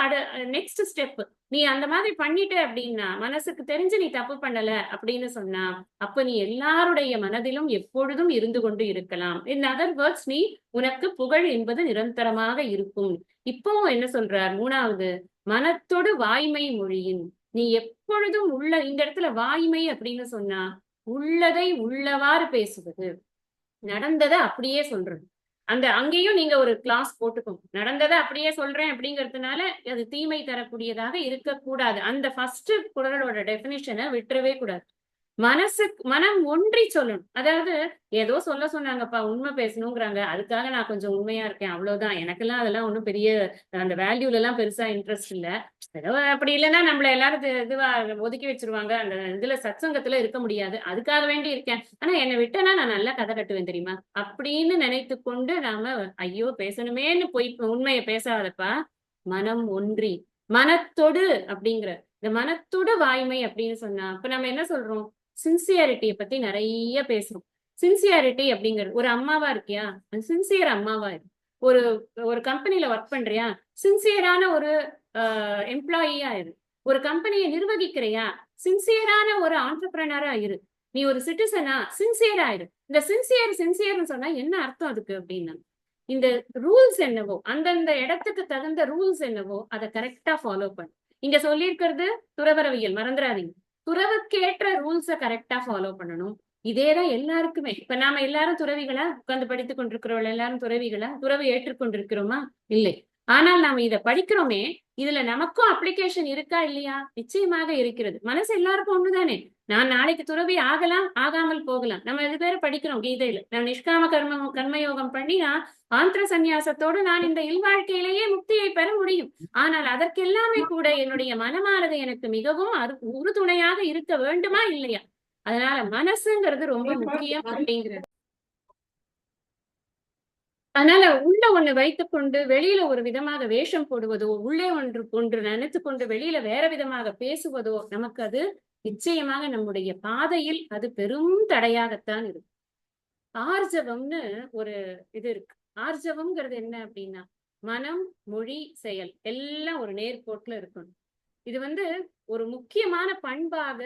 நெக்ஸ்ட் ஸ்டெப், நீ அந்த மாதிரி பண்ணிட்ட அப்படின்னா, மனசுக்கு தெரிஞ்சு நீ தப்பு பண்ணல அப்படின்னு சொன்னா, அப்ப நீ எல்லாருடைய மனதிலும் எப்பொழுதும் இருந்து கொண்டு இருக்கலாம். இன் அதர் வேர்ட்ஸ், நீ உனக்கு புகழ் என்பது நிரந்தரமாக இருக்கும். இப்பவும் என்ன சொல்றார்? 3வது, மனத்தோடு வாய்மை மொழியின். நீ எப்பொழுதும் இந்த இடத்துல வாய்மை அப்படின்னு சொன்னா உள்ளதை உள்ளவாறு பேசுவது, நடந்ததை அப்படியே சொல்றது. அங்கேயும் நீங்க ஒரு கிளாஸ் போட்டுக்கோங்க. நடந்ததை அப்படியே சொல்றேன் அப்படிங்கிறதுனால அது தீமை தரக்கூடியதாக இருக்கக்கூடாது. அந்த ஃபர்ஸ்ட் குறளோட டெபினிஷனை விட்டுறவே கூடாது. மனம் ஒன்றி சொல்லணும். அதாவது ஏதோ சொல்ல சொன்னாங்கப்பா, உண்மை பேசணுங்கிறாங்க, அதுக்காக நான் கொஞ்சம் உண்மையா இருக்கேன், அவ்வளவுதான். எனக்கெல்லாம் அதெல்லாம் ஒண்ணும் பெரிய அந்த வேல்யூல எல்லாம் பெருசா இன்ட்ரெஸ்ட் இல்ல. ஏதோ அப்படி இல்லைன்னா நம்மள எல்லாரும் இதுவா ஒதுக்கி வச்சிருவாங்க, அந்த இதுல சத்சங்கத்துல இருக்க முடியாது, அதுக்காக வேண்டி இருக்கேன். ஆனா என்னை விட்டனா நான் நல்லா கதை கட்டுவேன் தெரியுமா அப்படின்னு நினைத்து கொண்டு நாம ஐயோ பேசணுமேன்னு போய் உண்மையை பேசாதப்பா. மனம் ஒன்றி மனத்தொடு அப்படிங்கிற இந்த மனத்தோட வாய்மை அப்படின்னு சொன்னா அப்ப நம்ம என்ன சொல்றோம்? சின்சியாரிட்டியை பத்தி நிறைய பேசுறோம். சின்சியாரிட்டி அப்படிங்கிறது ஒரு அம்மாவா இருக்கியா, சின்சியர் அம்மாவா இரு. ஒரு ஒரு கம்பெனில ஒர்க் பண்றியா, சின்சியரான ஒரு எம்ப்ளாயியா இரு. ஒரு கம்பெனியை நிர்வகிக்கிறியா, சின்சியரான ஒரு ஆண்டர்பிரனரா இரு. நீ ஒரு சிட்டிசனா, சின்சியரா இரு. இந்த சின்சியர்னு சொன்னா என்ன அர்த்தம் அதுக்கு அப்படின்னா, இந்த ரூல்ஸ் என்னவோ, அந்தந்த இடத்துக்கு தகுந்த ரூல்ஸ் என்னவோ அதை கரெக்டா ஃபாலோ பண்ணு. இங்க சொல்லியிருக்கிறது துறவரவியல், மறந்துடாதீங்க. துறவுக்கேற்ற ரூல்ஸை கரெக்டா ஃபாலோ பண்ணணும். இதேதான் எல்லாருக்குமே. இப்ப நாம எல்லாரும் துறவிகளா, உட்கார்ந்து படித்துக் கொண்டிருக்கிறவள் எல்லாரும் துறவிகளா, துறவை ஏற்றுக்கொண்டிருக்கிறோமா? இல்லை. ஆனால் நாம இதை படிக்கிறோமே, இதுல நமக்கும் அப்ளிகேஷன் இருக்கா இல்லையா? நிச்சயமாக இருக்கிறது. மனசு எல்லாருக்கும் ஒண்ணுதானே. நான் நாளைக்கு துறவி ஆகலாம், ஆகாமல் போகலாம். நம்ம இது பேரை படிக்கிறோம் கீதையில. நான் நிஷ்காம கர்மயோகம் பண்ணி நான் ஆந்திர சந்நியாசத்தோடு நான் இந்த இல்வாழ்க்கையிலேயே முக்தியை பெற முடியும். ஆனால் அதற்கெல்லாமே கூட என்னுடைய மனமானது எனக்கு மிகவும் உறுதுணையாக இருக்க வேண்டுமா இல்லையா? அதனால மனசுங்கிறது ரொம்ப முக்கியம் அப்படிங்கிறது. அதனால உள்ள ஒண்ணு வைத்துக்கொண்டு வெளியில ஒரு விதமாக வேஷம் போடுவதோ, உள்ளே ஒன்று நினைத்து கொண்டு வெளியில வேற விதமாக பேசுவதோ நமக்கு அது நிச்சயமாக நம்முடைய பாதையில் அது பெரும் தடையாகத்தான் இருக்கும். ஆர்ஜவம்னு ஒரு இது இருக்கு. ஆர்ஜவம்ங்கிறது என்ன அப்படின்னா, மனம், மொழி, செயல் எல்லாம் ஒரு நேர்கோட்டுல இருக்கணும். இது ஒரு முக்கியமான பண்பாக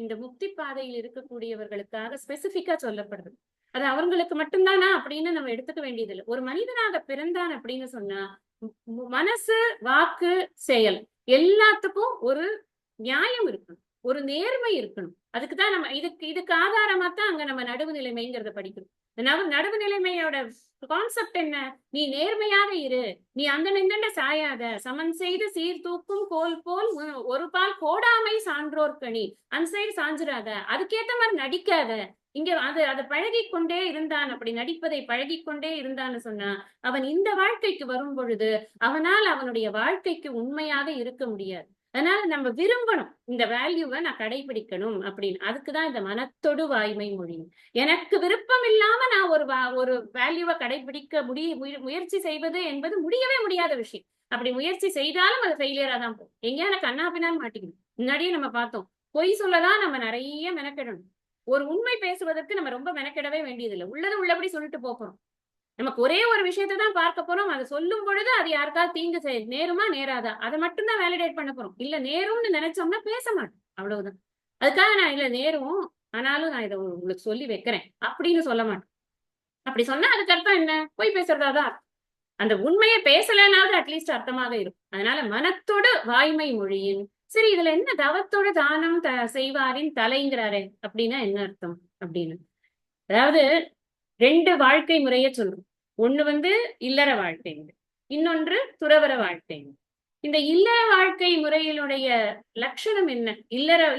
இந்த முக்தி பாதையில் இருக்கக்கூடியவர்களுக்காக ஸ்பெசிபிக்கா சொல்லப்படுது. அது அவங்களுக்கு மட்டும்தானா அப்படின்னு நம்ம எடுத்துக்க வேண்டியது இல்லை. ஒரு மனிதனாக பிறந்தான் அப்படின்னு சொன்னா மனசு, வாக்கு, செயல் எல்லாத்துக்கும் ஒரு நியாயம் இருக்கணும், ஒரு நேர்மை இருக்கணும். அதுக்குதான் நம்ம இதுக்கு ஆதாரமா தான் அங்க நம்ம நடுவு நிலைமைங்கிறத படிக்கிறோம். நடுவு நிலைமையோட கான்செப்ட் என்ன? நீ நேர்மையாக இரு, நீ அந்த நின்ற சாயாத, சமன் செய்து சீர்தூக்கும் கோல் போல் ஒரு பால் கோடாமை சான்றோர்கணி, அந்த சைடு சாஞ்சிராத, அதுக்கேத்த மாதிரி நடிக்காத. இங்க அதை பழகி கொண்டே இருந்தான். அப்படி நடிப்பதை பழகி கொண்டே இருந்தான்னு சொன்னா அவன் இந்த வாழ்க்கைக்கு வரும் பொழுது அவனால் அவனுடைய வாழ்க்கைக்கு உண்மையாக இருக்க முடியாது. அதனால நம்ம விரும்பணும், இந்த வேல்யூவை நான் கடைபிடிக்கணும் அப்படின்னு. அதுக்குதான் இந்த மனத்தொடு வாய்மை மொழி. எனக்கு விருப்பம் இல்லாம நான் ஒரு வேல்யூவை கடைபிடிக்க முயற்சி செய்வது என்பது முடியவே முடியாத விஷயம். அப்படி முயற்சி செய்தாலும் அது ஃபெயிலியரா தான் போகும். எங்கேயான கண்ணா பின்னான்னு மாட்டிக்கணும். முன்னாடியே நம்ம பார்த்தோம், பொய் சொல்லதான் நம்ம நிறைய மெனக்கிடணும். ஒரு உண்மை பேசுவதற்கு நம்ம ரொம்ப மெனக்கிடவே வேண்டியதில்லை. உள்ளது உள்ளபடி சொல்லிட்டு போறோம். நமக்கு ஒரே ஒரு விஷயத்தை தான் பார்க்க போறோம். அதை சொல்லும் பொழுது அது யாருக்காவது தீங்கு நேருமா நேராதா அதை மட்டும்தான் வேலிடேட் பண்ண போறோம். இல்ல நேரும்னு நினைச்சோம்னா பேச மாட்டோம், அவ்வளவுதான். அதுக்காக நான் இல்ல நேரும் ஆனாலும் நான் இதை உங்களுக்கு சொல்லி வைக்கிறேன் அப்படின்னு சொல்ல மாட்டேன். அப்படி சொன்னா அதுக்கு அர்த்தம் என்ன? போய் பேசுறதாதான். அந்த உண்மையை பேசலனாவது அட்லீஸ்ட் அர்த்தமாக இருக்கும். அதனால மனத்தோடு வாய்மை மொழியின். சரி, இதுல என்ன தவத்தோட தானம் செய்வாரின் தலைங்கிறாரே அப்படின்னா என்ன அர்த்தம் அப்படின்னு, அதாவது 2 வாழ்க்கை முறைய சொல்றோம். ஒண்ணு இல்லற வாழ்க்கை முறை, இன்னொன்று துறவற வாழ்க்கை முறை. இந்த இல்லற வாழ்க்கை முறையினுடைய லட்சணம் என்ன?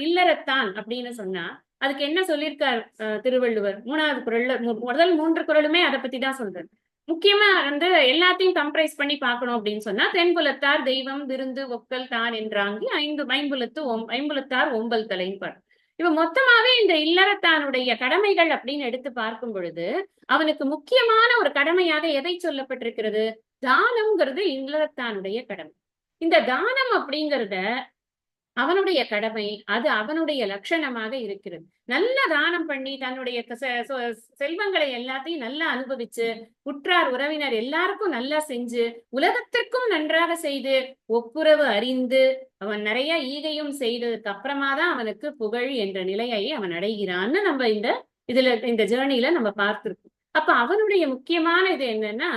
இல்லறத்தான் அப்படின்னு சொன்னா அதுக்கு என்ன சொல்லியிருக்கார் திருவள்ளுவர்? 3வது குறள்ல முதல் 3 குறளுமே அதை பத்தி தான் சொல்றாரு. முக்கியமா எல்லாத்தையும் கம்பரைஸ் பண்ணி பார்க்கணும் அப்படின்னு சொன்னா, தென்புலத்தார் தெய்வம் விருந்து ஒக்கல் தான் என்றாங்கி ஐம்புலத்தார் ஓம்பல் தலைப்பார். இவ மொத்தமாவே இந்த இல்லறத்தானுடைய கடமைகள் அப்படின்னு எடுத்து பார்க்கும் பொழுது அவனுக்கு முக்கியமான ஒரு கடமையாக எதை சொல்லப்பட்டிருக்கிறது? தானம்ங்கிறது இல்லறத்தானுடைய கடமை. இந்த தானம் அப்படிங்கிறத அவனுடைய கடமை, அது அவனுடைய லட்சணமாக இருக்கிறது. நல்ல தானம் பண்ணி தன்னுடைய செல்வங்களை எல்லாத்தையும் நல்லா அனுபவிச்சு உற்றார் உறவினர் எல்லாருக்கும் நல்லா செஞ்சு உலகத்திற்கும் நன்றாக செய்து ஒப்புரவு அறிந்து அவன் நிறைய ஈகையும் செய்ததுக்கு அப்புறமா தான் அவனுக்கு புகழ் என்ற நிலையை அவன் அடைகிறான்னு நம்ம இந்த ஜேர்னில நம்ம பார்த்திருக்கோம். அப்ப அவனுடைய முக்கியமான இது என்னன்னா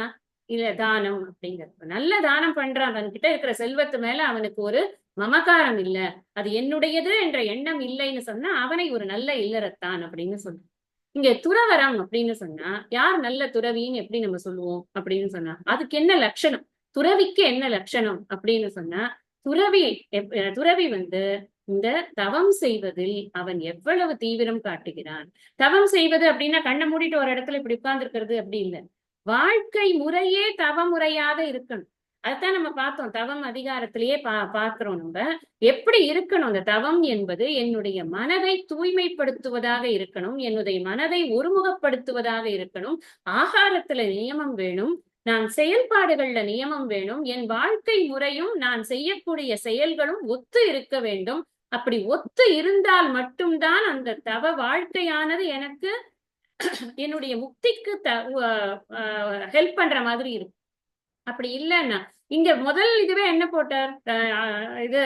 இல்ல தானம் அப்படிங்கிறது. நல்ல தானம் பண்றான், அவன்கிட்ட இருக்கிற செல்வத்து மேல அவனுக்கு ஒரு மமகாரம் இல்ல, அது என்னுடையது என்ற எண்ணம் இல்லைன்னு சொன்னா அவனை ஒரு நல்ல இல்லறத்தான் அப்படின்னு சொல்றோம். இங்க துறவரம் அப்படின்னு சொன்னா யார் நல்ல துறவின்னு எப்படி நம்ம சொல்லுவோம் அப்படின்னு சொன்னா அதுக்கு என்ன லட்சணம், துறவிக்கு என்ன லட்சணம் அப்படின்னு சொன்னா துறவி இந்த தவம் செய்வதில் அவன் எவ்வளவு தீவிரம் காட்டுகிறான். தவம் செய்வது அப்படின்னா கண்ணை மூடிட்டு ஒரு இடத்துல இப்படி உட்கார்ந்து இருக்கிறது அப்படி இல்லை. வாழ்க்கை முறையே தவ முறையாக இருக்கணும். அதைத்தான் நம்ம பார்த்தோம், தவம் அதிகாரத்திலேயே பார்க்கிறோம். நம்ம எப்படி இருக்கணும்? அந்த தவம் என்பது என்னுடைய மனதை தூய்மைப்படுத்துவதாக இருக்கணும், என்னுடைய மனதை ஒருமுகப்படுத்துவதாக இருக்கணும். ஆகாரத்துல நியமம் வேணும், நான் செயல்பாடுகள்ல நியமம் வேணும், என் வாழ்க்கை முறையும் நான் செய்யக்கூடிய செயல்களும் ஒத்து இருக்க வேண்டும். அப்படி ஒத்து இருந்தால் மட்டும்தான் அந்த தவ வாழ்க்கையானது எனக்கு என்னுடைய முக்திக்கு ஹெல்ப் பண்ற மாதிரி இருக்கும். அப்படி இல்லைன்னா இங்க முதல் இதுவே என்ன போட்டார், இது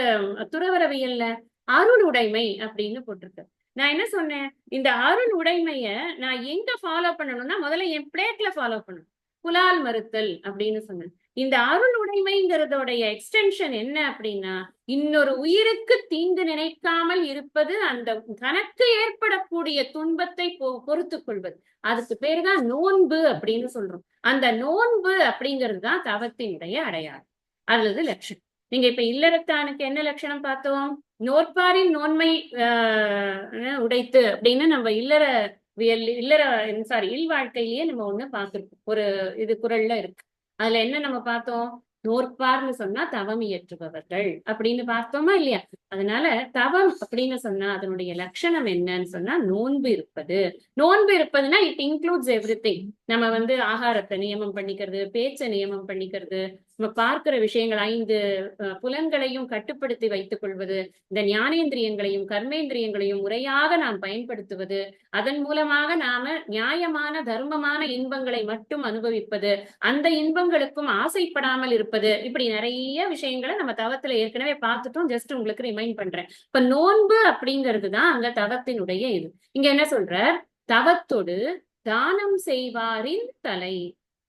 துறவரவியல்ல அருள் உடைமை அப்படின்னு போட்டிருக்கு. நான் என்ன சொன்னேன், இந்த அருள் உடைமைய நான் எங்க ஃபாலோ பண்ணணும்னா முதல்ல என் பிளேட்ல ஃபாலோ பண்ணணும். புலால் மறுத்தல் அப்படின்னு சொன்னேன். இந்த அருள் உடைமைங்கிறதோடைய எக்ஸ்டென்ஷன் என்ன அப்படின்னா, இன்னொரு உயிருக்கு தீங்கு நினைக்காமல் இருப்பது, அந்த தனக்கு ஏற்படக்கூடிய துன்பத்தை பொறுத்து கொள்வது. அதுக்கு பேருதான் நோன்பு அப்படின்னு சொல்றோம். அந்த நோன்பு அப்படிங்கிறது தான் தவத்தினுடைய அடையாளம் அல்லது லட்சணம். நீங்க இப்ப இல்லறத்தானுக்கு என்ன லட்சணம் பார்த்தோம்? நோற்பாரின் நோன்மை உடைத்து அப்படின்னு நம்ம இல் வாழ்க்கையிலேயே நம்ம ஒண்ணு பார்த்திருக்கோம். ஒரு இது குறள்ல இருக்கு. அதுல என்ன நம்ம பார்த்தோம்? நோற்பார்னு சொன்னா தவம் இயற்றுபவர்கள் அப்படின்னு பார்த்தோமா இல்லையா? அதனால தவம் அப்படின்னு சொன்னா அதனுடைய லட்சணம் என்னன்னு சொன்னா நோன்பு இருப்பது. நோன்பு இருப்பதுன்னா இட் இன்க்ளூட்ஸ் எவ்ரிதிங். நம்ம ஆகாரத்தை நியமம் பண்ணிக்கிறது, பேச்சை நியமம் பண்ணிக்கிறது, நம்ம பார்க்கிற விஷயங்கள் 5 புலன்களையும் கட்டுப்படுத்தி வைத்துக் கொள்வது, இந்த ஞானேந்திரியங்களையும் கர்மேந்திரியங்களையும் முறையாக நாம் பயன்படுத்துவது, அதன் மூலமாக நாம நியாயமான தர்மமான இன்பங்களை மட்டும் அனுபவிப்பது, அந்த இன்பங்களுக்கும் ஆசைப்படாமல் இருப்பது, இப்படி நிறைய விஷயங்களை நம்ம தவத்துல ஏற்கனவே பார்த்துட்டோம். ஜஸ்ட் உங்களுக்கு ரிமைண்ட் பண்றேன். இப்ப நோன்பு அப்படிங்கிறது தான் அங்க தவத்தினுடைய இது. இங்க என்ன சொல்ற, தவத்தோடு தானம் செய்வாரின் தலை.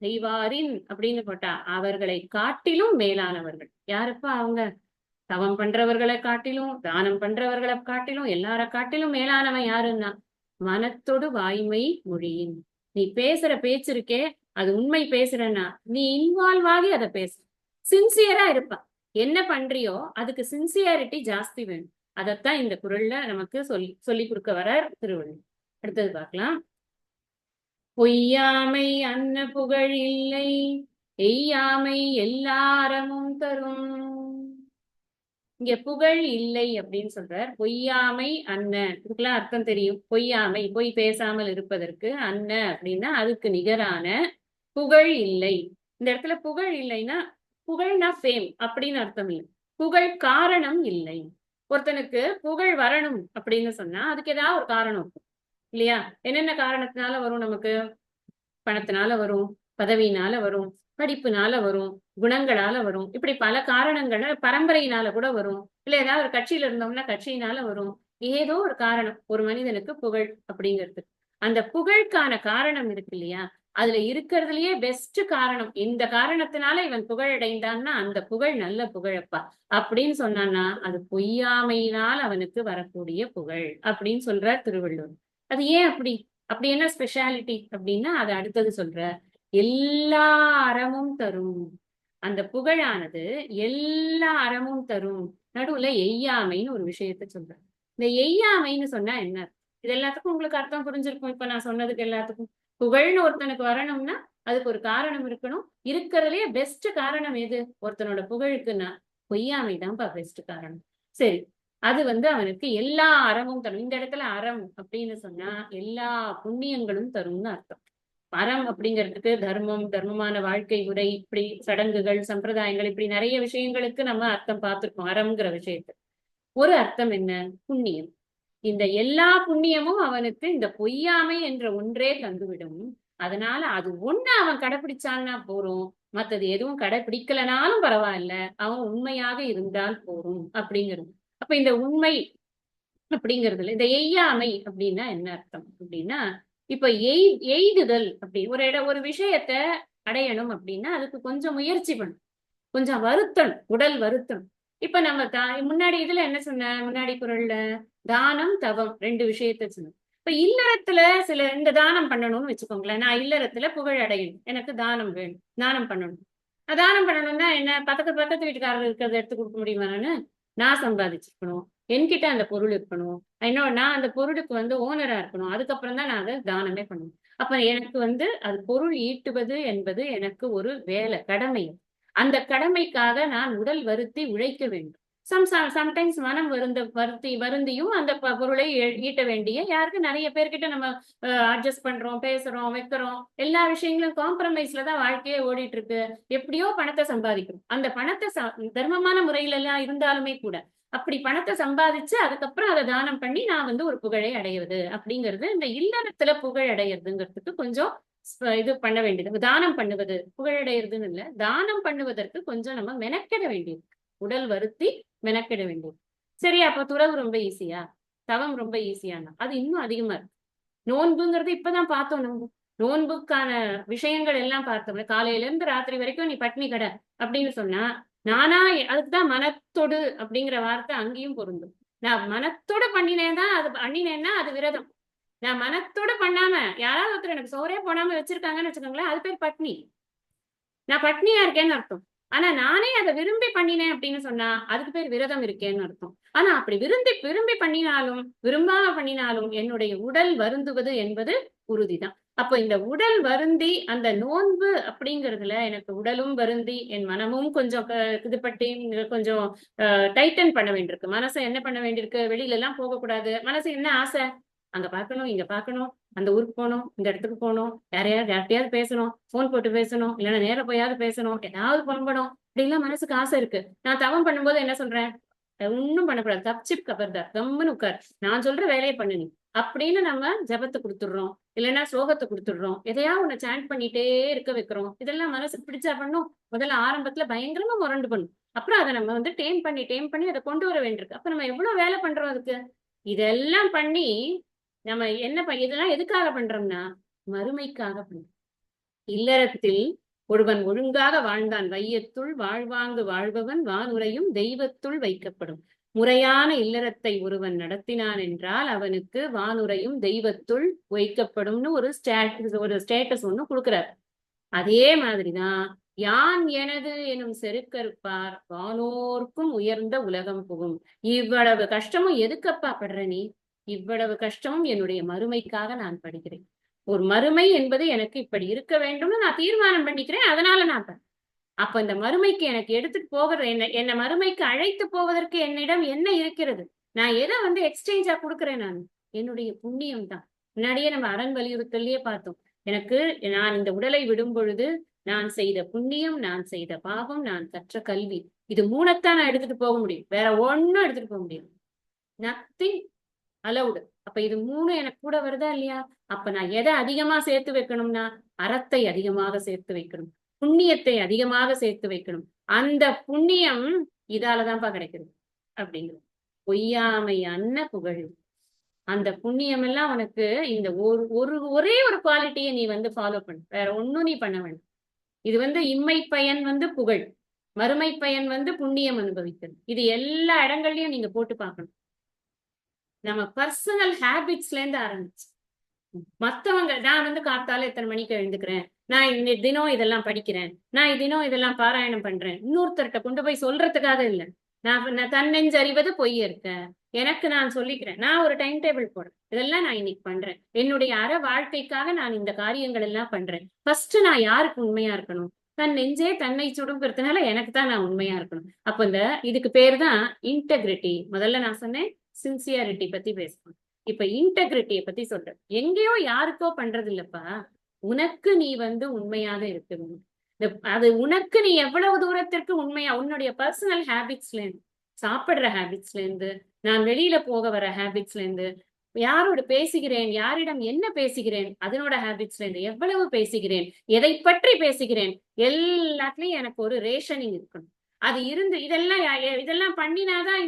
செய்வாரின் அப்படின்னு போட்டா அவர்களை காட்டிலும் மேலானவர்கள். யாருப்பா அவங்க? தவம் பண்றவர்களை காட்டிலும், தானம் பண்றவர்களை காட்டிலும், எல்லார காட்டிலும் மேலானவன் யாருன்னா மனத்தோடு வாய்மை மொழியின். நீ பேசுற பேச்சு இருக்கே, அது உண்மை பேசுறன்னா நீ இன்வால்வ் ஆகி அதை பேசு, சின்சியரா இருப்பா. என்ன பண்றியோ அதுக்கு சின்சியாரிட்டி ஜாஸ்தி வேணும். அதைத்தான் இந்த குறள்ல நமக்கு சொல்லி கொடுக்க வர திருவள்ளுவர். அடுத்தது பார்க்கலாம். பொய்யாமை அன்ன புகழ் இல்லை, எய்யாமை எல்லாரமும் தரும். இங்க புகழ் இல்லை அப்படின்னு சொல்றார். பொய்யாமை அன்ன, இதுக்கெல்லாம் அர்த்தம் தெரியும். பொய்யாமை, பொய் பேசாமல் இருப்பதற்கு, அன்ன அப்படின்னா அதுக்கு நிகரான புகழ் இல்லை. இந்த இடத்துல புகழ் இல்லைன்னா, புகழ்னா ஃபேம் அப்படின்னு அர்த்தம் இல்லை, புகழ் காரணம் இல்லை. ஒருத்தனுக்கு புகழ் வரணும் அப்படின்னு சொன்னா அதுக்கு ஏதாவது ஒரு காரணம் இருக்கும் இல்லையா? என்னென்ன காரணத்தினால வரும்? நமக்கு பணத்தினால வரும், பதவியினால வரும், படிப்புனால வரும், குணங்களால வரும், இப்படி பல காரணங்கள். பரம்பரையினால கூட வரும், இல்ல ஏதாவது ஒரு கட்சியில இருந்தோம்னா கட்சியினால வரும். ஏதோ ஒரு காரணம் ஒரு மனிதனுக்கு புகழ் அப்படிங்கிறது. அந்த புகழுக்கான காரணம் இருக்கு இல்லையா? அதுல இருக்கிறதுலயே பெஸ்ட் காரணம், இந்த காரணத்தினால இவன் புகழ் அடைந்தான்னா அந்த புகழ் நல்ல புகழப்பா அப்படின்னு சொன்னான்னா அது பொய்யாமையினால் அவனுக்கு வரக்கூடிய புகழ் அப்படின்னு சொல்றார் திருவள்ளுவர். அது ஏன் அப்படி? அப்படி என்ன ஸ்பெஷாலிட்டி அப்படின்னா அது அடுத்தது சொல்ற. எல்லா அறமும் தரும். அந்த புகழானது எல்லா அறமும் தரும். நடுவுல எய்யாமைன்னு ஒரு விஷயத்த சொல்ற. இந்த எய்யாமைன்னு சொன்னா என்ன? இது எல்லாத்துக்கும் உங்களுக்கு அர்த்தம் புரிஞ்சிருக்கும். இப்ப நான் சொன்னதுக்கு எல்லாத்துக்கும். புகழ்னு ஒருத்தனுக்கு வரணும்னா அதுக்கு ஒரு காரணம் இருக்கணும். இருக்கிறதுலயே பெஸ்ட் காரணம் எது ஒருத்தனோட புகழுக்குன்னா? பொய்யாமை தான்ப்பா பெஸ்ட் காரணம். சரி, அது அவனுக்கு எல்லா அறமும் தரும். இந்த இடத்துல அறம் அப்படின்னு சொன்னா எல்லா புண்ணியங்களும் தரும்னு அர்த்தம். அறம் அப்படிங்கிறதுக்கு தர்மம், தர்மமான வாழ்க்கை முறை, இப்படி சடங்குகள், சம்பிரதாயங்கள், இப்படி நிறைய விஷயங்களுக்கு நம்ம அர்த்தம் பார்த்திருக்கோம் அறம்ங்கிற விஷயத்த. ஒரு அர்த்தம் என்ன? புண்ணியம். இந்த எல்லா புண்ணியமும் அவனுக்கு இந்த பொய்யாமை என்ற ஒன்றே தந்துவிடும். அதனால அது ஒண்ணு அவன் கடைபிடிச்சான்னா போறோம், மத்தது எதுவும் கடைபிடிக்கலனாலும் பரவாயில்ல, அவன் உண்மையாக இருந்தால் போறோம் அப்படிங்கிறது. அப்ப இந்த உண்மை அப்படிங்கிறதுல இந்த எய்யாமை அப்படின்னா என்ன அர்த்தம் அப்படின்னா, இப்ப எய்துதல் அப்படி ஒரு விஷயத்த அடையணும் அப்படின்னா அதுக்கு கொஞ்சம் முயற்சி பண்ணும், கொஞ்சம் வருத்தணும், உடல் வருத்தணும். இப்ப நம்ம முன்னாடி இதுல என்ன சொன்ன, முன்னாடி குறள்ல தானம் தவம் 2 விஷயத்த சொன்னோம். இப்ப இல்லறத்துல சில இந்த தானம் பண்ணணும்னு வச்சுக்கோங்களேன். நான் இல்லறத்துல புகழ் அடையணும், எனக்கு தானம் வேணும், தானம் பண்ணணும். தானம் பண்ணணும்னா என்ன? பக்கத்து வீட்டுக்காரர் இருக்கிறத எடுத்து கொடுக்க முடியுமா? நான் சம்பாதிச்சிருக்கணும், என்கிட்ட அந்த பொருள் இருக்கணும். நான் அந்த பொருளுக்கு வந்து ஓனரா இருக்கணும். அதுக்கப்புறம் தான் நான் அதை தானமே பண்ணுவேன். அப்ப எனக்கு வந்து அது பொருள் ஈட்டுவது என்பது எனக்கு ஒரு வேலை, கடமை. அந்த கடமைக்காக நான் உடல் வருத்தி உழைக்க வேண்டும். சம்டைம்ஸ் மனம் வருந்தியும் அந்த பொருளை ஈட்ட வேண்டிய யாருக்கு நிறைய பேர்கிட்ட நம்ம அட்ஜஸ்ட் பண்றோம், பேசுறோம், வைக்கிறோம். எல்லா விஷயங்களும் காம்ப்ரமைஸ்ல தான் வாழ்க்கையே ஓடிட்டு இருக்கு. எப்படியோ பணத்தை சம்பாதிக்கிறோம். அந்த பணத்தை தர்மமான முறையில எல்லாம் இருந்தாலுமே கூட அப்படி பணத்தை சம்பாதிச்சு அதுக்கப்புறம் அதை தானம் பண்ணி நான் வந்து ஒரு புகழை அடைவது அப்படிங்கிறது இந்த இல்லறத்துல புகழ் அடையிறதுங்கிறதுக்கு கொஞ்சம் இது பண்ண வேண்டியது. தானம் பண்ணுவது புகழடைகிறதுன்னு இல்ல, தானம் பண்ணுவதற்கு கொஞ்சம் நம்ம மெனக்கிட வேண்டியது, உடல் வருத்தி மெனக்கிட வேண்டியது. சரி, அப்ப துறவு ரொம்ப ஈஸியா, தவம் ரொம்ப ஈஸியானா அது இன்னும் அதிகமா இருக்கு. நோன்புங்கிறது இப்பதான் பார்த்தோம். நம்ம நோன்புக்கான விஷயங்கள் எல்லாம் பார்த்தோம். காலையில இருந்து ராத்திரி வரைக்கும் நீ பட்னி கடை அப்படின்னு சொன்னா, நானா அதுக்குதான் மனத்தொடு அப்படிங்கிற வார்த்தை அங்கேயும் பொருந்தும். நான் மனத்தோட பண்ணினேன்னா அது விரதம். நான் மனத்தோட பண்ணாம யாராவது ஒருத்தர் எனக்கு சோறே போடாம வச்சிருக்காங்கன்னு வச்சுக்கோங்களேன், அது பேர் பட்னி. நான் பட்னியா இருக்கேன்னு அர்த்தம். ஆனா நானே அதை விரும்பி பண்ணினேன் அப்படின்னு சொன்னா அதுக்கு பேர் விரதம் இருக்கேன்னு அர்த்தம். ஆனா அப்படி விரும்பி பண்ணினாலும் விரும்பாம பண்ணினாலும் என்னுடைய உடல் வருந்துவது என்பது உறுதிதான். அப்போ இந்த உடல் வருந்தி அந்த நோன்பு அப்படிங்கிறதுல எனக்கு உடலும் வருந்தி என் மனமும் கொஞ்சம் இதுபட்டு கொஞ்சம் டைட்டன் பண்ண வேண்டியிருக்கு. மனசை என்ன பண்ண வேண்டியிருக்கு, வெளியில எல்லாம் போகக்கூடாது. மனசு என்ன ஆசை, அங்க பாக்கணும், இங்க பாக்கணும், அந்த ஊருக்கு போகணும், இந்த இடத்துக்கு போகணும், யார்கிட்டயாவது பேசணும், போன் போட்டு பேசணும், இல்லைன்னா நேர போயாவது பேசணும், ஏதாவது புறம்படும், அப்படிலாம் மனசுக்கு ஆசை இருக்கு. நான் தவம் பண்ணும்போது என்ன சொல்றேன், ஒன்னும் பண்ணக்கூடாது, தப்சிப் கபர்தார், கம்முன்னு உட்கார், நான் சொல்ற வேலையை பண்ணு நீ அப்படின்னு நம்ம ஜபத்தை கொடுத்துடுறோம், இல்லைன்னா ஸ்லோகத்தை கொடுத்துடுறோம், எதையாவது ஒண்ணு சாண்ட் பண்ணிட்டே இருக்க வைக்கிறோம். இதெல்லாம் மனசுக்கு பிடிச்சா பண்ணும். முதல்ல ஆரம்பத்துல பயங்கரமா முரண்டு பண்ணும். அப்புறம் அதை நம்ம வந்து டேம் பண்ணி அதை கொண்டு வர வேண்டியிருக்கு. அப்ப நம்ம எவ்வளவு வேலை பண்றோம் அதுக்கு. இதெல்லாம் பண்ணி நம்ம என்ன இதெல்லாம் எதுக்காக பண்றோம்னா மறுமைக்காக பண்றோம். இல்லறத்தில் ஒருவன் ஒழுங்காக வாழ்ந்தான், வையத்துள் வாழ்வாங்கு வாழ்பவன் வானுரையும் தெய்வத்துள் வைக்கப்படும். முறையான இல்லறத்தை ஒருவன் நடத்தினான் என்றால் அவனுக்கு வானுரையும் தெய்வத்துள் வைக்கப்படும்னு ஒரு ஸ்டேட்டஸ் ஒண்ணு கொடுக்கிறார். அதே மாதிரிதான் யான் எனது எனும் செருக்கறுப்பார் வானோர்க்கும் உயர்ந்த உலகம் புகும். இவ்வளவு கஷ்டமும் எதுக்கப்பா படுற நீ, இவ்வளவு கஷ்டமும் என்னுடைய மறுமைக்காக நான் படுகிறேன். ஒரு மறுமை என்பது எனக்கு இப்படி இருக்க வேண்டும்னு நான் தீர்மானம் பண்ணிக்கிறேன், அதனால நான் அப்ப இந்த மறுமைக்கு எனக்கு எடுத்துட்டு போகிற என்ன மறுமைக்கு அழைத்து போவதற்கு என்னிடம் என்ன இருக்கிறது, நான் எதை வந்து எக்ஸ்சேஞ்சா கொடுக்குறேன், நான் என்னுடைய புண்ணியம் தான். முன்னாடியே நம்ம அரண் வலியுறுத்தலையே பார்த்தோம். எனக்கு நான் இந்த உடலை விடும் பொழுது நான் செய்த புண்ணியம், நான் செய்த பாவம், நான் கற்ற கல்வி, இது மூணைத்தான் நான் எடுத்துட்டு போக முடியும். வேற ஒன்னும் எடுத்துட்டு போக முடியும். Nothing allowed. அப்ப இது மூணு எனக்கு கூட வருதா இல்லையா? அப்ப நான் எதை அதிகமா சேர்த்து வைக்கணும்னா அறத்தை அதிகமாக சேர்த்து வைக்கணும், புண்ணியத்தை அதிகமாக சேர்த்து வைக்கணும். அந்த புண்ணியம் இதாலதான்ப்பா கிடைக்குது அப்படிங்கிறது. பொய்யாமை அன்ன புகழ். அந்த புண்ணியம் எல்லாம் உனக்கு இந்த ஒரே ஒரு குவாலிட்டியை நீ வந்து ஃபாலோ பண்ணு, வேற ஒன்னும் நீ பண்ண வேண்டாம். இது வந்து இம்மை பயன் வந்து புகழ், மறுமை பயன் வந்து புண்ணியம் அனுபவிக்கிறது. இது எல்லா இடங்கள்லயும் நீங்க போட்டு பார்க்கணும். நம்ம பர்சனல் ஹேபிட்ஸ்ல இருந்து ஆரம்பிச்சு மத்தவங்க, நான் வந்து காத்தால எத்தனை மணிக்கு எழுந்துக்கிறேன், நான் தினம் இதெல்லாம் படிக்கிறேன், நான் தினம் இதெல்லாம் பாராயணம் பண்றேன், இன்னொருத்தர்கிட்ட கொண்டு போய் சொல்றதுக்காக இல்லை. நான் தன்னெஞ்சறிவது பொய் இருக்கேன், எனக்கு நான் சொல்லிக்கிறேன். நான் ஒரு டைம் டேபிள் போடுறேன், இதெல்லாம் நான் இன்னைக்கு பண்றேன், என்னுடைய அற வாழ்க்கைக்காக நான் இந்த காரியங்கள் எல்லாம் பண்றேன். ஃபர்ஸ்ட் நான் யாருக்கு உண்மையா இருக்கணும், தன் நெஞ்சே தன்னை சுடுங்கிறதுனால எனக்கு தான் நான் உண்மையா இருக்கணும். அப்ப இதுக்கு பேர் தான் இன்டெகிரிட்டி. முதல்ல நான் சொன்னேன் சின்சியாரிட்டி பத்தி பேசணும், இப்ப இன்டெகிரிட்டியை பத்தி சொல்றேன். எங்கேயோ யாருக்கோ பண்றது இல்லப்பா, உனக்கு நீ வந்து உண்மையாக இருக்கணும். அது உனக்கு நீ எவ்வளவு தூரத்திற்கு உண்மையா உன்னுடைய பர்சனல் ஹேபிட்ஸ்ல இருந்து, சாப்பிடுற ஹேபிட்ஸ்ல இருந்து, நான் வெளியில போக வர ஹேபிட்ஸ்ல இருந்து, யாரோட பேசுகிறேன், யாரிடம் என்ன பேசுகிறேன், அதனோட ஹேபிட்ஸ்ல இருந்து எவ்வளவு பேசுகிறேன், எதை பற்றி பேசுகிறேன், எல்லாத்துலயும் எனக்கு ஒரு ரேஷனிங் இருக்கணும். அது இருந்து இதெல்லாம் பண்ணினாதான்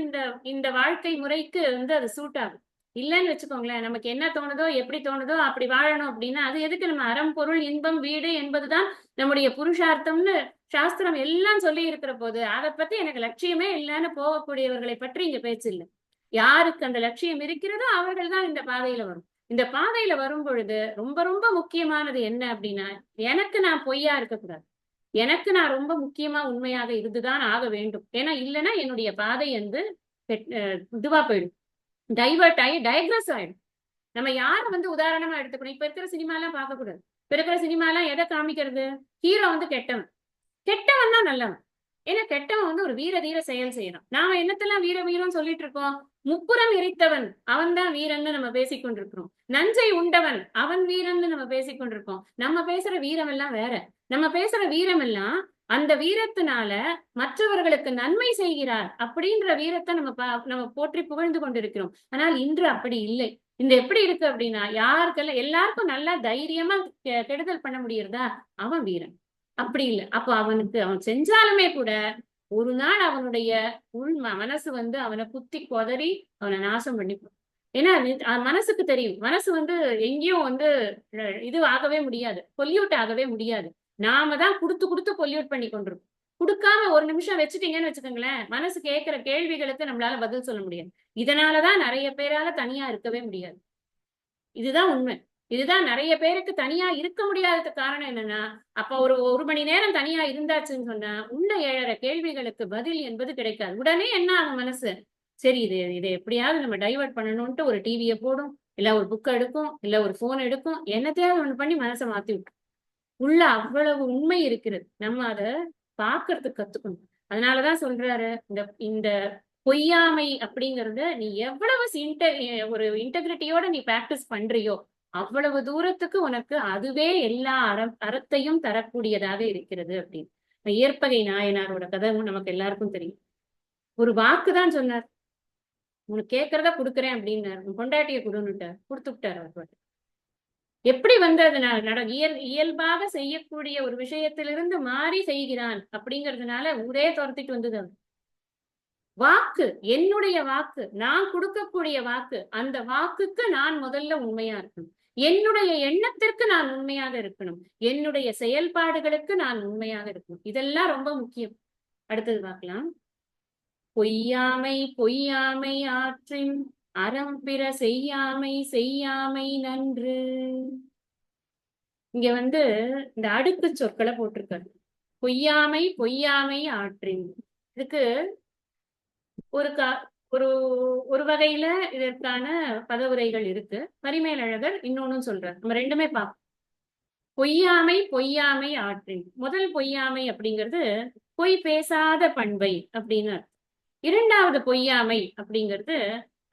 இந்த வாழ்க்கை முறைக்கு வந்து அது சூட் ஆகும். இல்லைன்னு வச்சுக்கோங்களேன், நமக்கு என்ன தோணுதோ எப்படி தோணுதோ அப்படி வாழணும் அப்படின்னா அது எதுக்கு? நம்ம அறம் பொருள் இன்பம் வீடு என்பதுதான் நம்முடைய புருஷார்த்தம்னு சாஸ்திரம் எல்லாம் சொல்லி இருக்கிற போது அதை பத்தி எனக்கு லட்சியமே இல்லைன்னு போகக்கூடியவர்களை பற்றி இங்க பேச்சு இல்லை. யாருக்கு அந்த லட்சியம் இருக்கிறதோ அவர்கள் தான் இந்த பாதையில வரும். இந்த பாதையில வரும் பொழுது ரொம்ப ரொம்ப முக்கியமானது என்ன அப்படின்னா, எனக்கு நான் பொய்யா இருக்கக்கூடாது, எனக்கு நான் ரொம்ப முக்கியமா உண்மையாக இருந்துதான் ஆக வேண்டும். ஏன்னா இல்லைன்னா என்னுடைய பாதை வந்து இதுவா போயிடும், டைவர்ட் ஆகி டயக்னஸ் ஆயிடும். நம்ம யாரை வந்து உதாரணமா எடுத்துக்கணும்? இப்ப இருக்கிற சினிமா எல்லாம் பார்க்க கூடாது. இப்ப இருக்கிற சினிமா எல்லாம் எதை காமிக்கிறது? ஹீரோ வந்து கெட்டவன், கெட்டவன் தான் நல்லவன். ஏன்னா கெட்டவன் வந்து ஒரு வீர தீர செயல் செய்யறான். நாம என்னத்தெல்லாம் வீர வீரம் சொல்லிட்டு இருக்கோம்? முப்புறம் எரித்தவன் அவன் தான் வீரன்னு நம்ம பேசிக்கொண்டிருக்கிறோம். நஞ்சை உண்டவன் அவன் வீரன்னு நம்ம பேசிக்கொண்டிருக்கோம். நம்ம பேசுற வீரம் எல்லாம் வேற. நம்ம பேசுற வீரம் எல்லாம் அந்த வீரத்தினால மற்றவர்களுக்கு நன்மை செய்கிறார் அப்படின்ற வீரத்தை நம்ம போற்றி புகழ்ந்து கொண்டிருக்கிறோம். ஆனால் இன்று அப்படி இல்லை. இந்த எப்படி இருக்கு அப்படின்னா, யாருக்கெல்லாம் எல்லாருக்கும் நல்லா தைரியமா கெடுதல் பண்ண முடியறதா? அவன் வீரன். அப்படி இல்லை. அப்ப அவன் செஞ்சாலுமே கூட ஒரு நாள் அவனுடைய உள் மனசு வந்து அவனை குத்தி கொதறி அவனை நாசம் பண்ணிப்போம். ஏன்னா மனசுக்கு தெரியும், மனசு வந்து எங்கேயும் வந்து இது ஆகவே முடியாது, பொல்யூட் ஆகவே முடியாது. நாம தான் கொடுத்து கொடுத்து பொல்யூட் பண்ணி கொண்டிருக்கோம். கொடுக்காம ஒரு நிமிஷம் வச்சுட்டீங்கன்னு வச்சுக்கோங்களேன், மனசு கேட்கிற கேள்விகளுக்கு நம்மளால பதில் சொல்ல முடியாது. இதனாலதான் நிறைய பேரால தனியா இருக்கவே முடியாது. இதுதான் உண்மை. இதுதான் நிறைய பேருக்கு தனியா இருக்க முடியாததுக்கு காரணம் என்னன்னா, அப்ப ஒரு மணி நேரம் தனியா இருந்தாச்சுன்னு சொன்னா உள்ள எழற கேள்விகளுக்கு பதில் என்பது கிடைக்காது. உடனே என்ன ஆகும் மனசு? சரி, இதை எப்படியாவது நம்ம டைவர்ட் பண்ணணும்ட்டு ஒரு டிவியை போடும், இல்ல ஒரு புக் எடுக்கும், இல்ல ஒரு போன் எடுக்கும், என்னத்தையாவது ஒண்ணு பண்ணி மனசை மாத்தி விட்டு. உள்ள அவ்வளவு உண்மை இருக்கிறது. நம்ம அதை பாக்குறதுக்கு கத்துக்கணும். அதனாலதான் சொல்றாரு, இந்த இந்த பொய்யாமை அப்படிங்கறத நீ எவ்வளவு ஒரு இன்டெகிரிட்டியோட நீ பிராக்டிஸ் பண்றியோ அவ்வளவு தூரத்துக்கு உனக்கு அதுவே எல்லா அறத்தையும் தரக்கூடியதாக இருக்கிறது அப்படின்னு. இயற்பகை நாயனாரோட கதையும் நமக்கு எல்லாருக்கும் தெரியும். ஒரு வாக்குதான் சொன்னார், உனக்கு கேட்கறத கொடுக்குறேன் அப்படின்னாரு. பொண்டாட்டியை கொடுன்னுட்டார், கொடுத்து விட்டார். அவர் எப்படி வந்து அது இயல்பாக செய்யக்கூடிய ஒரு விஷயத்திலிருந்து மாறி செய்கிறான் அப்படிங்கிறதுனால ஊரே துரத்திட்டு வந்தது. அவர் வாக்கு, என்னுடைய வாக்கு, நான் கொடுக்கக்கூடிய வாக்கு, அந்த வாக்குக்கு நான் முதல்ல உண்மையா இருக்கணும். என்னுடைய எண்ணத்திற்கு நான் உண்மையாக இருக்கணும். என்னுடைய செயல்பாடுகளுக்கு நான் உண்மையாக இருக்கணும். இதெல்லாம் ரொம்ப முக்கியம். அடுத்தது பார்க்கலாம். பொய்யாமை பொய்யாமை ஆற்றின் அறம் பிற செய்யாமை செய்யாமை நன்று. இங்க வந்து இந்த அடுக்கு சொற்களை போட்டிருக்காரு. பொய்யாமை பொய்யாமை ஆற்றின். இதுக்கு ஒரு ஒரு ஒரு வகையில இதற்கான பதவுரைகள் இருக்கு. பரிமேலழகர் இன்னொன்னும் சொல்றார். நம்ம ரெண்டுமே பார்ப்போம். பொய்யாமை பொய்யாமை ஆற்றின். முதல் பொய்யாமை அப்படிங்கிறது பொய் பேசாத பண்பை அப்படின்னு. இரண்டாவது பொய்யாமை அப்படிங்கிறது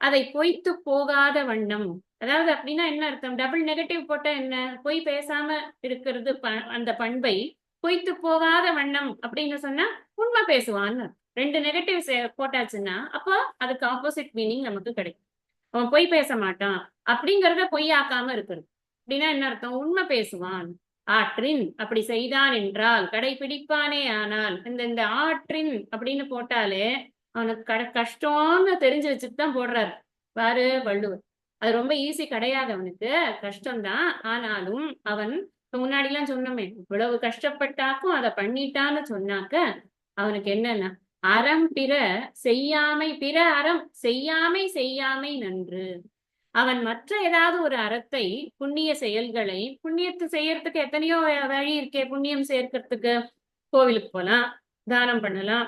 அதை பொய்த்து போகாத வண்ணம். அதாவது அப்படின்னா என்ன அர்த்தம்? டபுள் நெகட்டிவ் போட்டா என்ன? பொய் பேசாம இருக்கிறது அந்த பண்பை பொய்த்து போகாத வண்ணம் அப்படின்னு சொன்னா உண்மை பேசுவான்னு. ரெண்டு நெகட்டிவ் போட்டாச்சுன்னா அப்போ அதுக்கு ஆப்போசிட் மீனிங் நமக்கு கிடைக்கும். அவன் பொய் பேச மாட்டான் அப்படிங்கறத பொய்யாக்காம இருக்கிறது அப்படின்னா என்ன அர்த்தம்? உண்மை பேசுவான். ஆற்றின் அப்படி செய்தான் என்றால் கடைபிடிப்பானே. ஆனால் இந்த ஆற்றின் அப்படின்னு போட்டாலே அவனுக்கு கஷ்டம்னு தெரிஞ்சு வச்சுட்டு தான் போடுறாரு பாரு வள்ளுவர். அது ரொம்ப ஈஸி கிடையாது, அவனுக்கு கஷ்டம்தான். ஆனாலும் அவன் முன்னாடி எல்லாம் சொன்னோமே, இவ்வளவு கஷ்டப்பட்டாக்கும் அதை பண்ணிட்டான்னு சொன்னாக்க அவனுக்கு என்னன்னா, அறம் பிற செய்யாமை, பிற அறம் செய்யாமை செய்யாமை நன்று. அவன் மற்ற ஏதாவது ஒரு அறத்தை, புண்ணிய செயல்களை, புண்ணியத்தை செய்யறதுக்கு எத்தனையோ வழி இருக்கே. புண்ணியம் சேர்க்கறதுக்கு கோவிலுக்கு போலாம், தானம் பண்ணலாம்,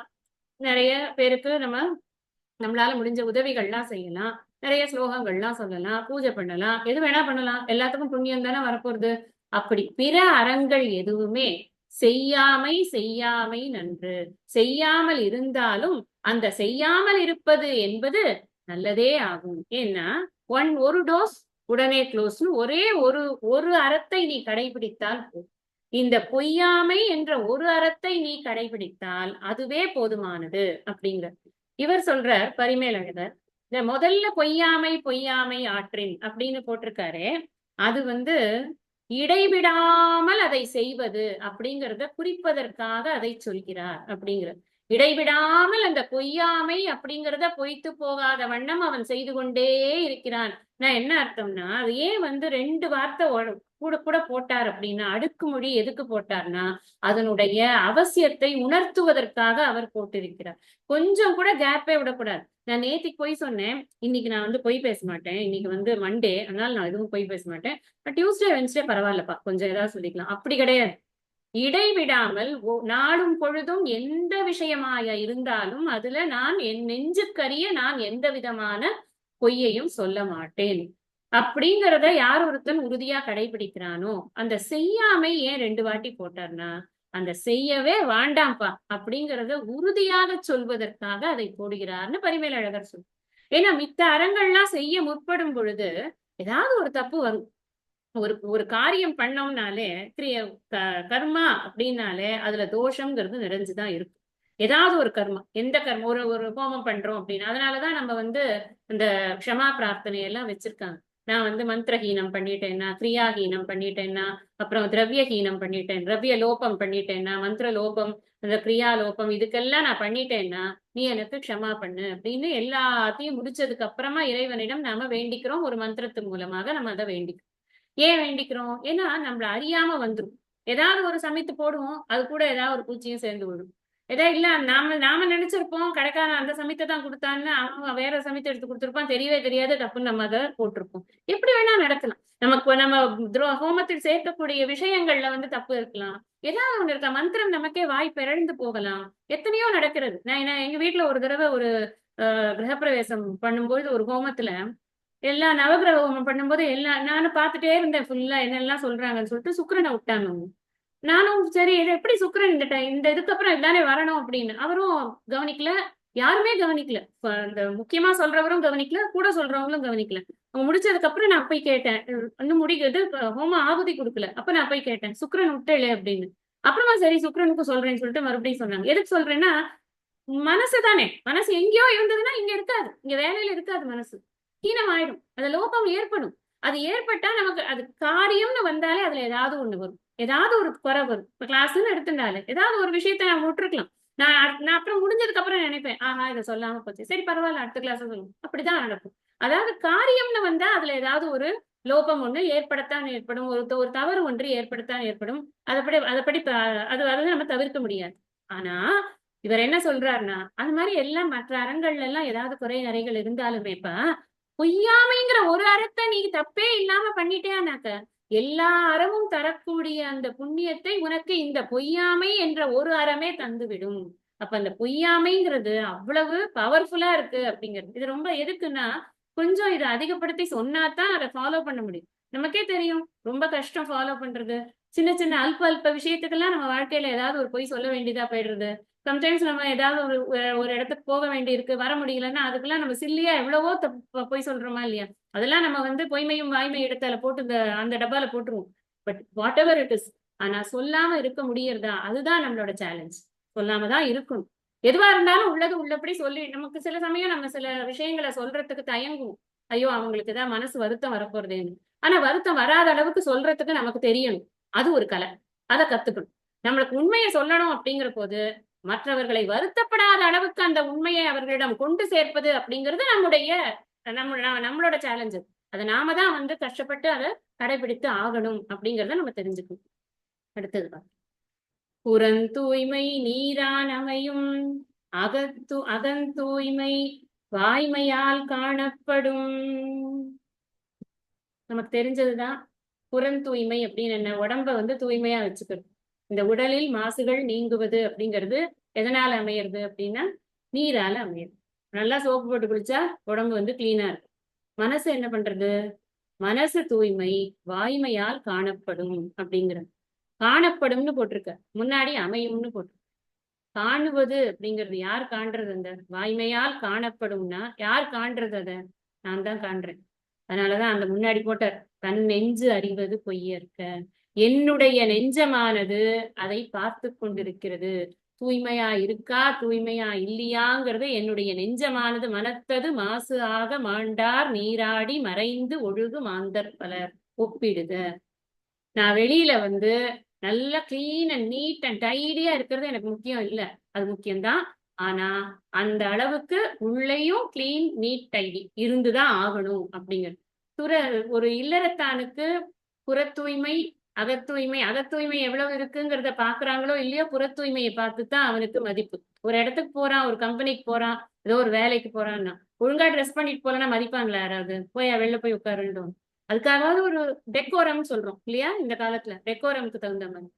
நிறைய பேருக்கு நம்மளால முடிஞ்ச உதவிகள்லாம் செய்யலாம், நிறைய ஸ்லோகங்கள்லாம் சொல்லலாம், பூஜை பண்ணலாம், எது வேணா பண்ணலாம். எல்லாத்துக்கும் புண்ணியம் தானே வரப்போறது. அப்படி பிற அறங்கள் எதுவுமே செய்யாமை செய்யாமை நன்று. செய்யாமல் இருந்தாலும் அந்த செய்யாமல் இருப்பது என்பது நல்லதே ஆகும். ஏன்னா ஒரு டோஸ் உடனே க்ளோஸ்னு ஒரே ஒரு அறத்தை நீ கடைபிடித்தால் போதும். இந்த பொய்யாமை என்ற ஒரு அறத்தை நீ கடைபிடித்தால் அதுவே போதுமானது அப்படிங்கிற இவர் சொல்றார் பரிமேலழகர். இந்த முதல்ல பொய்யாமை பொய்யாமை ஆற்றின் அப்படின்னு போட்டிருக்காரு. அது வந்து இடைவிடாமல் அதை செய்வது அப்படிங்கிறத குறிப்பதற்காக அதை சொல்கிறார் அப்படிங்கிற. இடைவிடாமல் அந்த பொய்யாமை அப்படிங்கிறத பொய்த்து போகாத வண்ணம் அவன் செய்து கொண்டே இருக்கிறான். நான் என்ன அர்த்தம்னா, அது ஏன் வந்து ரெண்டு வார்த்தை கூட கூட போட்டார் அப்படின்னா, அடுக்குமொழி எதுக்கு போட்டார்னா அதனுடைய அவசியத்தை உணர்த்துவதற்காக அவர் போட்டிருக்கிறார். கொஞ்சம் கூட கேப்பே விடக்கூடாது. நான் நேத்திக்கு பொய் சொன்னேன், இன்னைக்கு நான் வந்து பொய் பேச மாட்டேன், இன்னைக்கு வந்து மண்டே, அதனால நான் எதுவும் பொய் பேச மாட்டேன், டியூஸ்டே வென்ஸ்டே பரவாயில்லப்பா கொஞ்சம் ஏதாவது சொல்லிக்கலாம், அப்படி கிடையாது. இடைவிடாமல் நாளும் பொழுதும் எந்த விஷயமாய இருந்தாலும் அதுல நான் என் நெஞ்சுக்கரிய நான் எந்த விதமான பொய்யையும் சொல்ல மாட்டேன் அப்படிங்கிறத யார் ஒருத்தன் உறுதியா கடைபிடிக்கிறானோ, அந்த செய்யாமை ஏன் 2 வாட்டி போட்டார்னா, அந்த செய்யவே வேண்டாம்ப்பா அப்படிங்கிறத உறுதியாக சொல்வதற்காக அதை போடுகிறார்னு பரிமேலழகர் சொல். ஏன்னா மித்த அறங்கள்லாம் செய்ய முற்படும் பொழுது ஏதாவது ஒரு தப்பு வரும். ஒரு ஒரு காரியம் பண்ணோம்னாலே கர்மா அப்படின்னாலே அதுல தோஷம்ங்கிறது நிறைஞ்சுதான் இருக்கும். ஏதாவது ஒரு கர்மா, எந்த கர்மம், ஒரு ஒரு ஹோமம் பண்றோம் அப்படின்னு அதனாலதான் நம்ம இந்த க்ஷமா பிரார்த்தனை எல்லாம் வச்சிருக்காங்க. நான் மந்திரஹீனம் பண்ணிட்டேன்னா, கிரியாஹீனம் பண்ணிட்டேன்னா, அப்புறம் திரவியஹீனம் பண்ணிட்டேன், திரவிய லோபம் பண்ணிட்டேன்னா, மந்திர லோபம், இந்த கிரியா லோபம், இதுக்கெல்லாம் நான் பண்ணிட்டேன்னா நீ எனக்கு க்ஷமா பண்ணு அப்படின்னு எல்லாத்தையும் முடிச்சதுக்கு அப்புறமா இறைவனிடம் நாம வேண்டிக்கிறோம். ஒரு மந்திரத்தின் மூலமாக நம்ம அதை வேண்டிக்கிறோம். ஏன் வேண்டிக்கிறோம்? ஏன்னா நம்மள அறியாம வந்துரும். ஏதாவது ஒரு சமைத்து போடுவோம், அது கூட ஏதாவது ஒரு பூச்சியும் சேர்ந்து விடும். இல்ல நாம நாம நினைச்சிருப்போம் கடைக்காரன் அந்த சமைத்தை தான் கொடுத்தான்னு, அவன் வேற சமைத்து எடுத்து கொடுத்திருப்பான், தெரியவே தெரியாது, தப்புன்னு நம்ம அதை போட்டிருப்போம். எப்படி வேணா நடக்கலாம். நமக்கு நம்ம ஹோமத்தில் சேர்க்கக்கூடிய விஷயங்கள்ல தப்பு இருக்கலாம். ஏதாவது ஒண்ணு இருக்கா, மந்திரம் நமக்கே வாய் பிறழ்ந்து போகலாம். எத்தனையோ நடக்கிறது. நான் எங்க வீட்டுல ஒரு தடவை ஒரு கிரகப்பிரவேசம் பண்ணும்போது ஒரு ஹோமத்துல எல்லா நவகிரக ஹோமம் பண்ணும்போது நானும் பார்த்துட்டே இருந்தேன் ஃபுல்லா என்னெல்லாம் சொல்றாங்கன்னு சொல்லிட்டு சுக்கிரனை விட்டாங்க. நானும் சரி இது எப்படி சுக்கிரன் இந்த இதுக்கு அப்புறம் எல்லாமே வரணும் அப்படின்னு அவரும் கவனிக்கல, யாருமே கவனிக்கல. இந்த முக்கியமா சொல்றவரும் கவனிக்கல, கூட சொல்றவங்களும் கவனிக்கல. அவங்க முடிச்சதுக்கு அப்புறம் நான் போய் கேட்டேன், இன்னும் முடிக்கிறது ஹோமம் ஆகுதி கொடுக்கல. அப்ப நான் போய் கேட்டேன் சுக்கிரன் விட்டல அப்படின்னு. அப்புறமா சரி சுக்கிரனுக்கு சொல்றேன்னு சொல்லிட்டு மறுபடியும் சொன்னாங்க. எதுக்கு சொல்றேன்னா, மனசு தானே, மனசு எங்கேயோ இருந்ததுன்னா இங்க இருக்காது, இங்க வேலையில இருக்காது, மனசு ஹீனமாயிடும், அது லோபம் ஏற்படும். அது ஏற்பட்டா நமக்கு அது காரியம்னு வந்தாலே அதுல ஏதாவது ஒண்ணு வரும், ஏதாவது ஒரு குறை வரும். இப்ப கிளாஸ்ன்னு எடுத்துட்டாலே ஏதாவது ஒரு விஷயத்த நான் விட்டுருக்கலாம். நான் அப்புறம் முடிஞ்சதுக்கு அப்புறம் நினைப்பேன், ஆஹா இதை சொல்லாம போச்சு, சரி பரவாயில்ல அடுத்த கிளாஸ் சொல்லுவோம். அப்படிதான் நடக்கும். அதாவது காரியம்னு வந்தா அதுல ஏதாவது ஒரு லோபம் ஒண்ணு ஏற்படத்தான் ஏற்படும், ஒரு தவறு ஒன்று ஏற்படத்தான் ஏற்படும். அதைப்படி அது நம்ம தவிர்க்க முடியாது. ஆனா இவர் என்ன சொல்றாருன்னா, அது மாதிரி எல்லாம் மற்ற அறங்கள்ல எல்லாம் ஏதாவது குறை நிறைகள் இருந்தாலுமேப்பா, பொய்யாமைங்கிற ஒரு அறத்தை நீ தப்பே இல்லாம பண்ணிட்டேனாக்க எல்லா அறமும் தரக்கூடிய அந்த புண்ணியத்தை உனக்கு இந்த பொய்யாமை என்ற ஒரு அறமே தந்துவிடும். அப்ப அந்த பொய்யாமைங்கிறது அவ்வளவு பவர்ஃபுல்லா இருக்கு அப்படிங்கிறது. இது ரொம்ப எதுக்குன்னா, கொஞ்சம் இதை அதிகப்படுத்தி சொன்னாதான் அதை ஃபாலோ பண்ண முடியும். நமக்கே தெரியும் ரொம்ப கஷ்டம் ஃபாலோ பண்றது. சின்ன சின்ன அல்ப விஷயத்துக்கெல்லாம் நம்ம வாழ்க்கையில ஏதாவது ஒரு பொய் சொல்ல வேண்டியதா போயிடுறது. சம்டைம்ஸ் நம்ம ஏதாவது ஒரு இடத்துக்கு போக வேண்டி இருக்கு, வர முடியலன்னா அதுக்கெல்லாம் நம்ம சில்லியா எவ்வளவோ பொய் சொல்றோமா இல்லையா? அதெல்லாம் நம்ம பொய்மையும் வாய்மை எடுத்தால போட்டு அந்த டப்பால போட்டுருவோம். But what ever it is, ஆனா சொல்லாம இருக்க முடியறதா, அதுதான் நம்மளோட சேலஞ்ச். சொல்லாம தான் இருக்கணும். எதுவா இருந்தாலும் உள்ளது உள்ளபடி சொல்லி, நமக்கு சில சமயம் நம்ம சில விஷயங்களை சொல்றதுக்கு தயங்குவோம். ஐயோ அவங்களுக்கு ஏதாவது மனசு வருத்தம் வரப்போறதேன்னு. ஆனா வருத்தம் வராத அளவுக்கு சொல்றதுக்கு நமக்கு தெரியணும். அது ஒரு கலை, அதை கத்துக்கணும். நம்மளுக்கு உண்மையை சொல்லணும் அப்படிங்கிற போது மற்றவர்களை வருத்தப்படாத அளவுக்கு அந்த உண்மையை அவர்களிடம் கொண்டு சேர்ப்பது அப்படிங்கிறது நம்மளோட சேலஞ்சு. அதை நாம தான் கஷ்டப்பட்டு அதை கடைபிடித்து ஆகணும் அப்படிங்கறத நம்ம தெரிஞ்சுக்கணும். அடுத்தது புறந்தூய்மை நீரான் அமையும் அகந்தூய்மை வாய்மையால் காணப்படும். நமக்கு தெரிஞ்சதுதான் புறந்தூய்மை அப்படின்னு என்ன, உடம்ப தூய்மையா வச்சுக்கிறது. இந்த உடலில் மாசுகள் நீங்குவது அப்படிங்கிறது எதனால அமையிறது அப்படின்னா நீரால அமையுது. நல்லா சோப்பு போட்டு குளிச்சா உடம்பு கிளீனா இருக்கு. மனசு என்ன பண்றது? மனசு தூய்மை வாய்மையால் காணப்படும் அப்படிங்கிறது. காணப்படும்னு போட்டிருக்க, முன்னாடி அமையும்னு போட்டிருக்க. காணுவது அப்படிங்கிறது யார் காண்றது? அந்த வாய்மையால் காணப்படும்னா யார் காண்றது? அதை நான் தான் காண்றேன். அதனாலதான் அந்த முன்னாடி போட்டார், தன் நெஞ்சு அறிவது பொய்யற்க. என்னுடைய நெஞ்சமானது அதை பார்த்து கொண்டிருக்கிறது. தூய்மையா இருக்கா தூய்மையா இல்லையாங்கிறது என்னுடைய நெஞ்சமானது மனத்தது மாசு ஆக மாண்டார் நீராடி மறைந்து ஒழுகு மாந்தர் பலர் ஒப்பிடுத. நான் வெளியில நல்லா கிளீன் அண்ட் நீட் அண்ட் டைடியா இருக்கிறது எனக்கு முக்கியம் இல்லை, அது முக்கியம்தான். ஆனா அந்த அளவுக்கு உள்ளேயும் கிளீன் நீட் டைடி இருந்துதான் ஆகணும் அப்படிங்கிறது. ஒரு இல்லறத்தானுக்கு புற தூய்மை அகத்தூய்மை எவ்வளவு இருக்குங்கிறத பாக்குறாங்களோ இல்லையோ, புற தூய்மையை பார்த்துதான் அவனுக்கு மதிப்பு. ஒரு இடத்துக்கு போறான், ஒரு கம்பெனிக்கு போறான், ஏதோ ஒரு வேலைக்கு போறான்னா ஒழுங்கா ட்ரெஸ் பண்ணிட்டு போலன்னா மதிப்பாங்களா யாராவது? வெளில போய் உட்காருன்றோம். அதுக்காகவாவது ஒரு டெக்கோரம்னு சொல்றோம் இல்லையா? இந்த காலத்துல டெக்கோரம்க்கு தகுந்த மாதிரி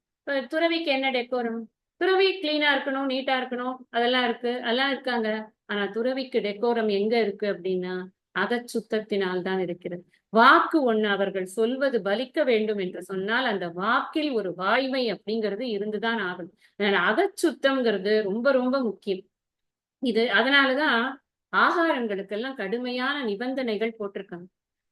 துறவிக்கு என்ன டெக்கோரம்? துறவி கிளீனா இருக்கணும், நீட்டா இருக்கணும், அதெல்லாம் இருக்கு, அதெல்லாம் இருக்காங்க. ஆனா துறவிக்கு டெக்கோரம் எங்க இருக்கு அப்படின்னா அகச்சுத்தத்தினால் தான் இருக்கிறது. வாக்கு ஒண்ணு, அவர்கள் சொல்வது பலிக்க வேண்டும் என்று சொன்னால் அந்த வாக்கில் ஒரு வாய்மை அப்படிங்கிறது இருந்துதான் ஆகணும். அதனால அகச்சுத்தம்ங்கிறது ரொம்ப ரொம்ப முக்கியம். இது அதனாலதான் ஆகாரங்களுக்கெல்லாம் கடுமையான நிபந்தனைகள் போட்டிருக்காங்க.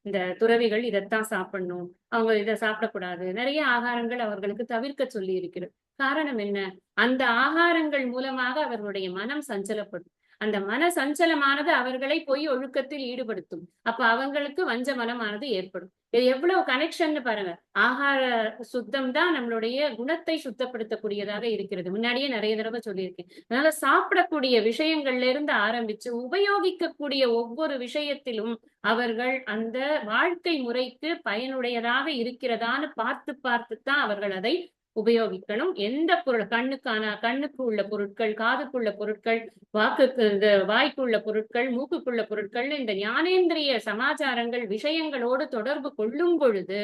இந்த துறவிகள் இதைத்தான் சாப்பிடணும், அவங்க இதை சாப்பிடக்கூடாது, நிறைய ஆகாரங்கள் அவர்களுக்கு தவிர்க்க சொல்லி இருக்கிறது. காரணம் என்ன? அந்த ஆகாரங்கள் மூலமாக அவர்களுடைய மனம் சஞ்சலப்படும். அந்த மன சஞ்சலமானது அவர்களை பொய் ஒழுக்கத்தில் ஈடுபடுத்தும். அப்ப அவங்களுக்கு வஞ்ச மனமானது ஏற்படும். இது எவ்வளவு கனெக்ஷன் பாருங்க. ஆகார சுத்தம் தான் நம்மளுடைய குணத்தை சுத்தப்படுத்தக்கூடியதாக இருக்கிறது. முன்னாடியே நிறைய தடவை சொல்லியிருக்கேன். அதனால சாப்பிடக்கூடிய விஷயங்கள்ல இருந்து ஆரம்பிச்சு உபயோகிக்கக்கூடிய ஒவ்வொரு விஷயத்திலும் அவர்கள் அந்த வாழ்க்கை முறைக்கு பயனுடையதாக இருக்கிறதான்னு பார்த்து பார்த்துத்தான் அவர்கள் அதை உபயோகிக்கணும். எந்த பொருள் கண்ணுக்கு உள்ள பொருட்கள், காதுக்குள்ள பொருட்கள், வாக்குக்கு இந்த வாய்க்குள்ள பொருட்கள், மூக்குக்குள்ள பொருட்கள், இந்த ஞானேந்திரிய சமாச்சாரங்கள் விஷயங்களோடு தொடர்பு கொள்ளும் பொழுது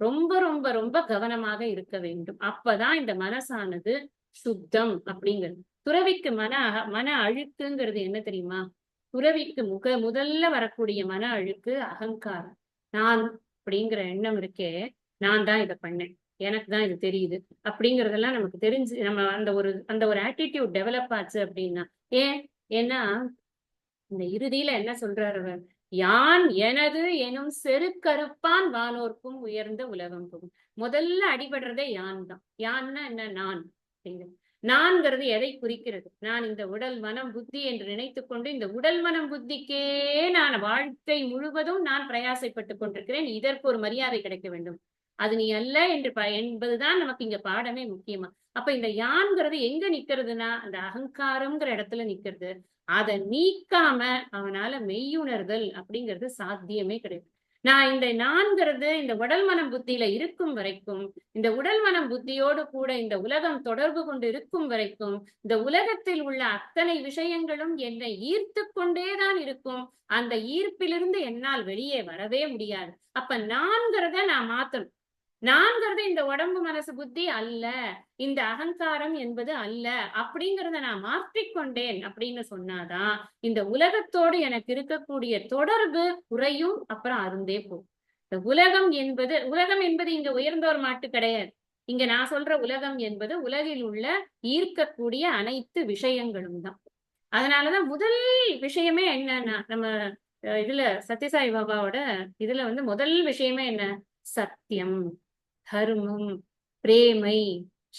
ரொம்ப ரொம்ப ரொம்ப கவனமாக இருக்க வேண்டும். அப்பதான் இந்த மனசானது சுத்தம் அப்படிங்கிறது. துறவிக்கு மன அழுக்குங்கிறது என்ன தெரியுமா? துறவிக்கு முதல்ல வரக்கூடிய மன அழுக்கு அகங்காரம். நான் அப்படிங்கிற எண்ணம் இருக்கே, நான் தான் இதை பண்ணேன், எனக்கு தான் இது தெரியுது அப்படிங்கறதெல்லாம் நமக்கு தெரிஞ்சு நம்ம அந்த ஒரு ஆட்டிடியூட் டெவலப் ஆச்சு அப்படின்னா. ஏன்னா இந்த இறுதியில என்ன சொல்றாரு அவர்? யான் எனது எனும் செருக்கறுப்பான் வானோர்க்கும் உயர்ந்த உலகம் போகும். முதல்ல அடிபடுறதே யான் தான். யான்னா என்ன? நான் அப்படிங்கிறது. நான்கிறது எதை குறிக்கிறது? நான் இந்த உடல் மனம் புத்தி என்று நினைத்துக் கொண்டு இந்த உடல் மனம் புத்திக்கே நான் வாழ்க்கை முழுவதும் நான் பிரயாசைப்பட்டுக் கொண்டிருக்கிறேன். இதற்கு ஒரு மரியாதை கிடைக்க வேண்டும். அது நீ அல்ல என்று என்பதுதான் நமக்கு இங்க பாடமே முக்கியமா. அப்ப இந்த யான்கிறது எங்க நிக்கிறதுனா அந்த அகங்காரம்ங்கிற இடத்துல நிக்கிறது. அதை நீக்காம அவனால மெய்யுணர்தல் அப்படிங்கிறது சாத்தியமே கிடையாது. நான் இந்த நான்கிறது இந்த உடல் மனம் புத்தியில இருக்கும் வரைக்கும், இந்த உடல் மனம் புத்தியோடு கூட இந்த உலகம் தொடர்பு கொண்டு இருக்கும் வரைக்கும், இந்த உலகத்தில் உள்ள அத்தனை விஷயங்களும் என்னை ஈர்த்து கொண்டேதான் இருக்கும். அந்த ஈர்ப்பிலிருந்து என்னால் வெளியே வரவே முடியாது. அப்ப நான்கிறத நான் மாத்தணும். நான்கிறது இந்த உடம்பு மனசு புத்தி அல்ல, இந்த அகங்காரம் என்பது அல்ல அப்படிங்கிறத நான் மாற்றிக்கொண்டேன் அப்படின்னு சொன்னாதான் இந்த உலகத்தோடு எனக்கு இருக்கக்கூடிய தொடர்பு குறையும், அப்புறம் அருந்தே போகும். இந்த உலகம் என்பது இங்க உயர்ந்தோர் மாட்டு கிடையாது. இங்க நான் சொல்ற உலகம் என்பது உலகில் உள்ள ஈர்க்கக்கூடிய அனைத்து விஷயங்களும் தான். அதனாலதான் முதல் விஷயமே என்னன்னா, நம்ம இதுல சத்யசாய் பாபாவோட இதுல முதல் விஷயமே என்ன? சத்தியம், தர்மம், பிரேமை,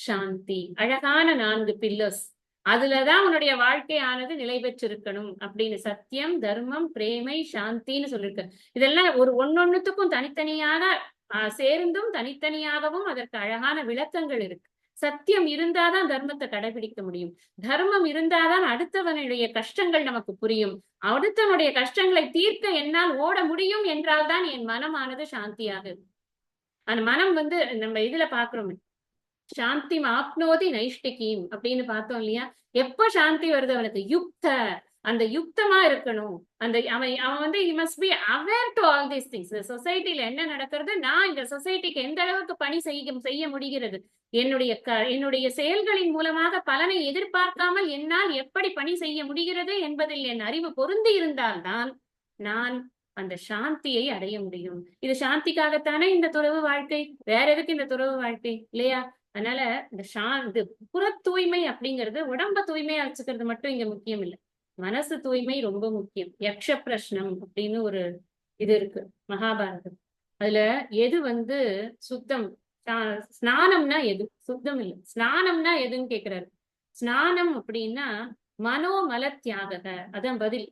சாந்தி. அழகான 4 பில்லர்ஸ். அதுலதான் உன்னுடைய வாழ்க்கையானது நிலை பெற்றிருக்கணும் அப்படின்னு சத்தியம், தர்மம், பிரேமை, சாந்தின்னு சொல்லிருக்கு. இதெல்லாம் ஒன்னொன்னுத்துக்கும் தனித்தனியாக சேர்ந்தும் தனித்தனியாகவும் அதற்கு அழகான விளக்கங்கள் இருக்கு. சத்தியம் இருந்தாதான் தர்மத்தை கடைபிடிக்க முடியும். தர்மம் இருந்தாதான் அடுத்தவனுடைய கஷ்டங்கள் நமக்கு புரியும். அடுத்தவனுடைய கஷ்டங்களை தீர்க்க என்னால் ஓட முடியும் என்றால் தான் என் மனமானது சாந்தியாக இருக்கும். அந்த மனம் நம்ம இதுல பாக்குறோம், சாந்தி ஆப்னோதி நைஷ்டிகீம் அப்படின்னு பார்த்தோம் இல்லையா? எப்ப சாந்தி வருது அவனுக்கு? அந்த யுக்தமா இருக்கணும். அவன் he must be aware to all these things. சொசைட்டில என்ன நடக்கிறது, நான் இந்த சொசைட்டிக்கு எந்த அளவுக்கு பணி செய்ய முடிகிறது, என்னுடைய செயல்களின் மூலமாக பலனை எதிர்பார்க்காமல் என்னால் எப்படி பணி செய்ய முடிகிறது என்பதில் என் அறிவு பொருந்தி இருந்தால்தான் நான் அந்த சாந்தியை அடைய முடியும். இது சாந்திக்காகத்தானே இந்த துறவு வாழ்க்கை, வேற எதுக்கு இந்த துறவு வாழ்க்கை இல்லையா? அதனால இந்த புற தூய்மை அப்படிங்கிறது உடம்ப தூய்மையா வச்சுக்கிறது மட்டும் இங்க முக்கியம் இல்லை. மனசு தூய்மை ரொம்ப முக்கியம். யக்ஷ பிரஷ்னம் அப்படின்னு ஒரு இது இருக்கு மகாபாரதம். அதுல எது சுத்தம், ஸ்நானம்னா எது? சுத்தம் இல்லை. ஸ்நானம்னா எதுன்னு கேக்குறாரு. ஸ்நானம் அப்படின்னா மனோமல தியாக, அதான் பதில்.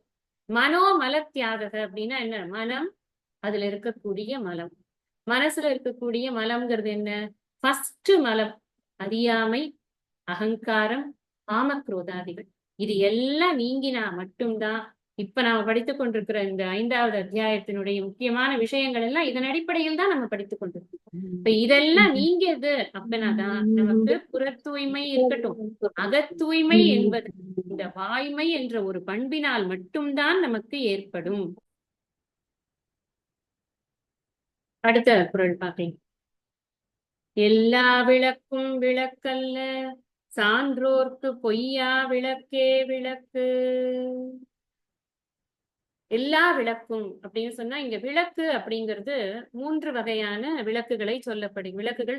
மனோமல தியாக அப்படின்னா என்ன? மனம், அதுல இருக்கக்கூடிய மலம், மனசுல இருக்கக்கூடிய மலம்ங்கிறது என்ன? ஃபர்ஸ்ட் மலம் அறியாமை, அகங்காரம், காமக்ரோதாதிகள். இது எல்லாம் நீங்கினா மட்டும்தான் இப்ப நாம படித்துக் கொண்டிருக்கிற இந்த 5வது அத்தியாயத்தினுடைய முக்கியமான விஷயங்கள் எல்லாம் இதன் அடிப்படையில் தான் நம்ம படித்துக் கொண்டிருக்கோம். இப்ப இதெல்லாம் நீங்கியது அப்படின்னாதான் நமக்கு புற தூய்மை இருக்கட்டும், அகத்தூய்மை என்பது இந்த வாய்மை என்ற ஒரு பண்பினால் மட்டும்தான் நமக்கு ஏற்படும். அடுத்த குறள் பார்க்கலாம். எல்லா விளக்கும் விளக்கல்ல, சான்றோர்க்கு பொய்யா விளக்கே விளக்கு. எல்லா விளக்கும் அப்படின்னு சொன்னா இங்க விளக்கு அப்படிங்கிறது 3 வகையான விளக்குகள்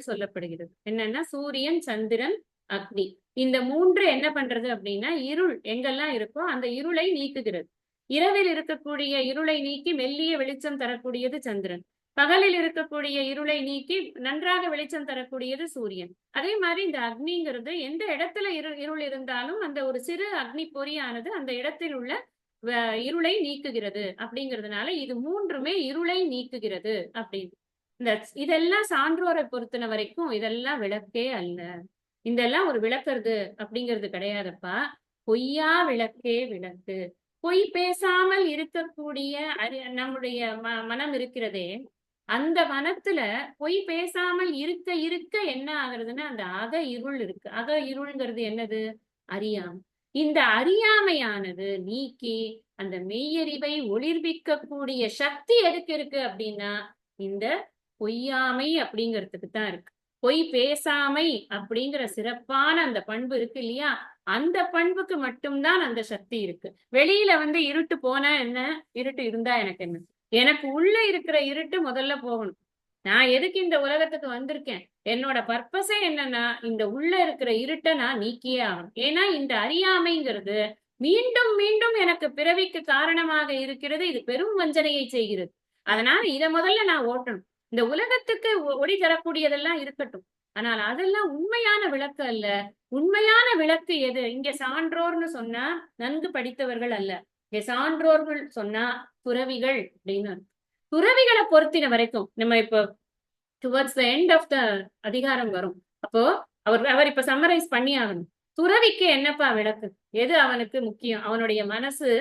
சொல்லப்படுகிறது. என்னன்னா சூரியன், சந்திரன், அக்னி. இந்த 3 என்ன பண்றது அப்படின்னா இருள் எங்கெல்லாம் இருக்கோ அந்த இருளை நீக்குகிறது. இரவில் இருக்கக்கூடிய இருளை நீக்கி மெல்லிய வெளிச்சம் தரக்கூடியது சந்திரன். பகலில் இருக்கக்கூடிய இருளை நீக்கி நன்றாக வெளிச்சம் தரக்கூடியது சூரியன். அதே மாதிரி இந்த அக்னிங்கிறது எந்த இடத்துல இருள் இருந்தாலும் அந்த ஒரு சிறு அக்னி பொறியானது அந்த இடத்தில் உள்ள இருளை நீக்குகிறது. அப்படிங்கிறதுனால இது 3மே இருளை நீக்குகிறது அப்படின்னு. இதெல்லாம் சான்றோரை பொறுத்தன வரைக்கும் இதெல்லாம் விளக்கே அல்ல. இதெல்லாம் ஒரு விளக்குறது அப்படிங்கிறது கிடையாதுப்பா. பொய்யா விளக்கே விளக்கு. பொய் பேசாமல் இருக்கக்கூடிய நம்முடைய மனம் இருக்கிறதே, அந்த மனத்துல பொய் பேசாமல் இருக்க இருக்க என்ன ஆகுறதுன்னா அந்த அக இருள் இருக்கு. அக இருள்ங்கிறது என்னது? அறியாமை. இந்த அறியாமையானது நீக்கி அந்த மெய்யறிவை ஒளிர்விக்கக்கூடிய சக்தி எதுக்கு இருக்கு அப்படின்னா இந்த பொய்யாமை அப்படிங்கிறதுக்கு தான் இருக்கு. பொய் பேசாமை அப்படிங்கிற சிறப்பான அந்த பண்பு இருக்கு இல்லையா, அந்த பண்புக்கு மட்டும்தான் அந்த சக்தி இருக்கு. வெளியில இருட்டு போனா என்ன, இருட்டு இருந்தா எனக்கு என்ன, எனக்கு உள்ள இருக்கிற இருட்டு முதல்ல போகணும். நான் எதுக்கு இந்த உலகத்துக்கு வந்திருக்கேன், என்னோட பர்பஸே என்னன்னா இந்த உள்ள இருக்கிற இருட்டை நான் நீக்கியே ஆகணும். ஏன்னா இந்த அறியாமைங்கிறது மீண்டும் மீண்டும் எனக்கு பிறவிக்கு காரணமாக இருக்கிறது. இது பெரும் வஞ்சனையை செய்கிறது. அதனால இதை முதல்ல நான் ஓட்டணும். இந்த உலகத்துக்கு ஒளி தரக்கூடியதெல்லாம் இருக்கட்டும், ஆனால் அதெல்லாம் உண்மையான விளக்கு அல்ல. உண்மையான விளக்கு எது? இங்க சான்றோர்னு சொன்னா நன்கு படித்தவர்கள் அல்ல. இங்க சான்றோர்கள் சொன்னா துறவிகள் அப்படின்னு. துறவிகளை பொறுத்தின வரைக்கும் நம்ம இப்ப towards the end of the அதிகாரம் வரும். அப்போ அவர் இப்ப சம்மரைஸ் பண்ணி ஆகணும். துறவிக்கு என்னப்பா விளக்கு? எது அவனுக்கு முக்கியம்? அவனுடைய மனசு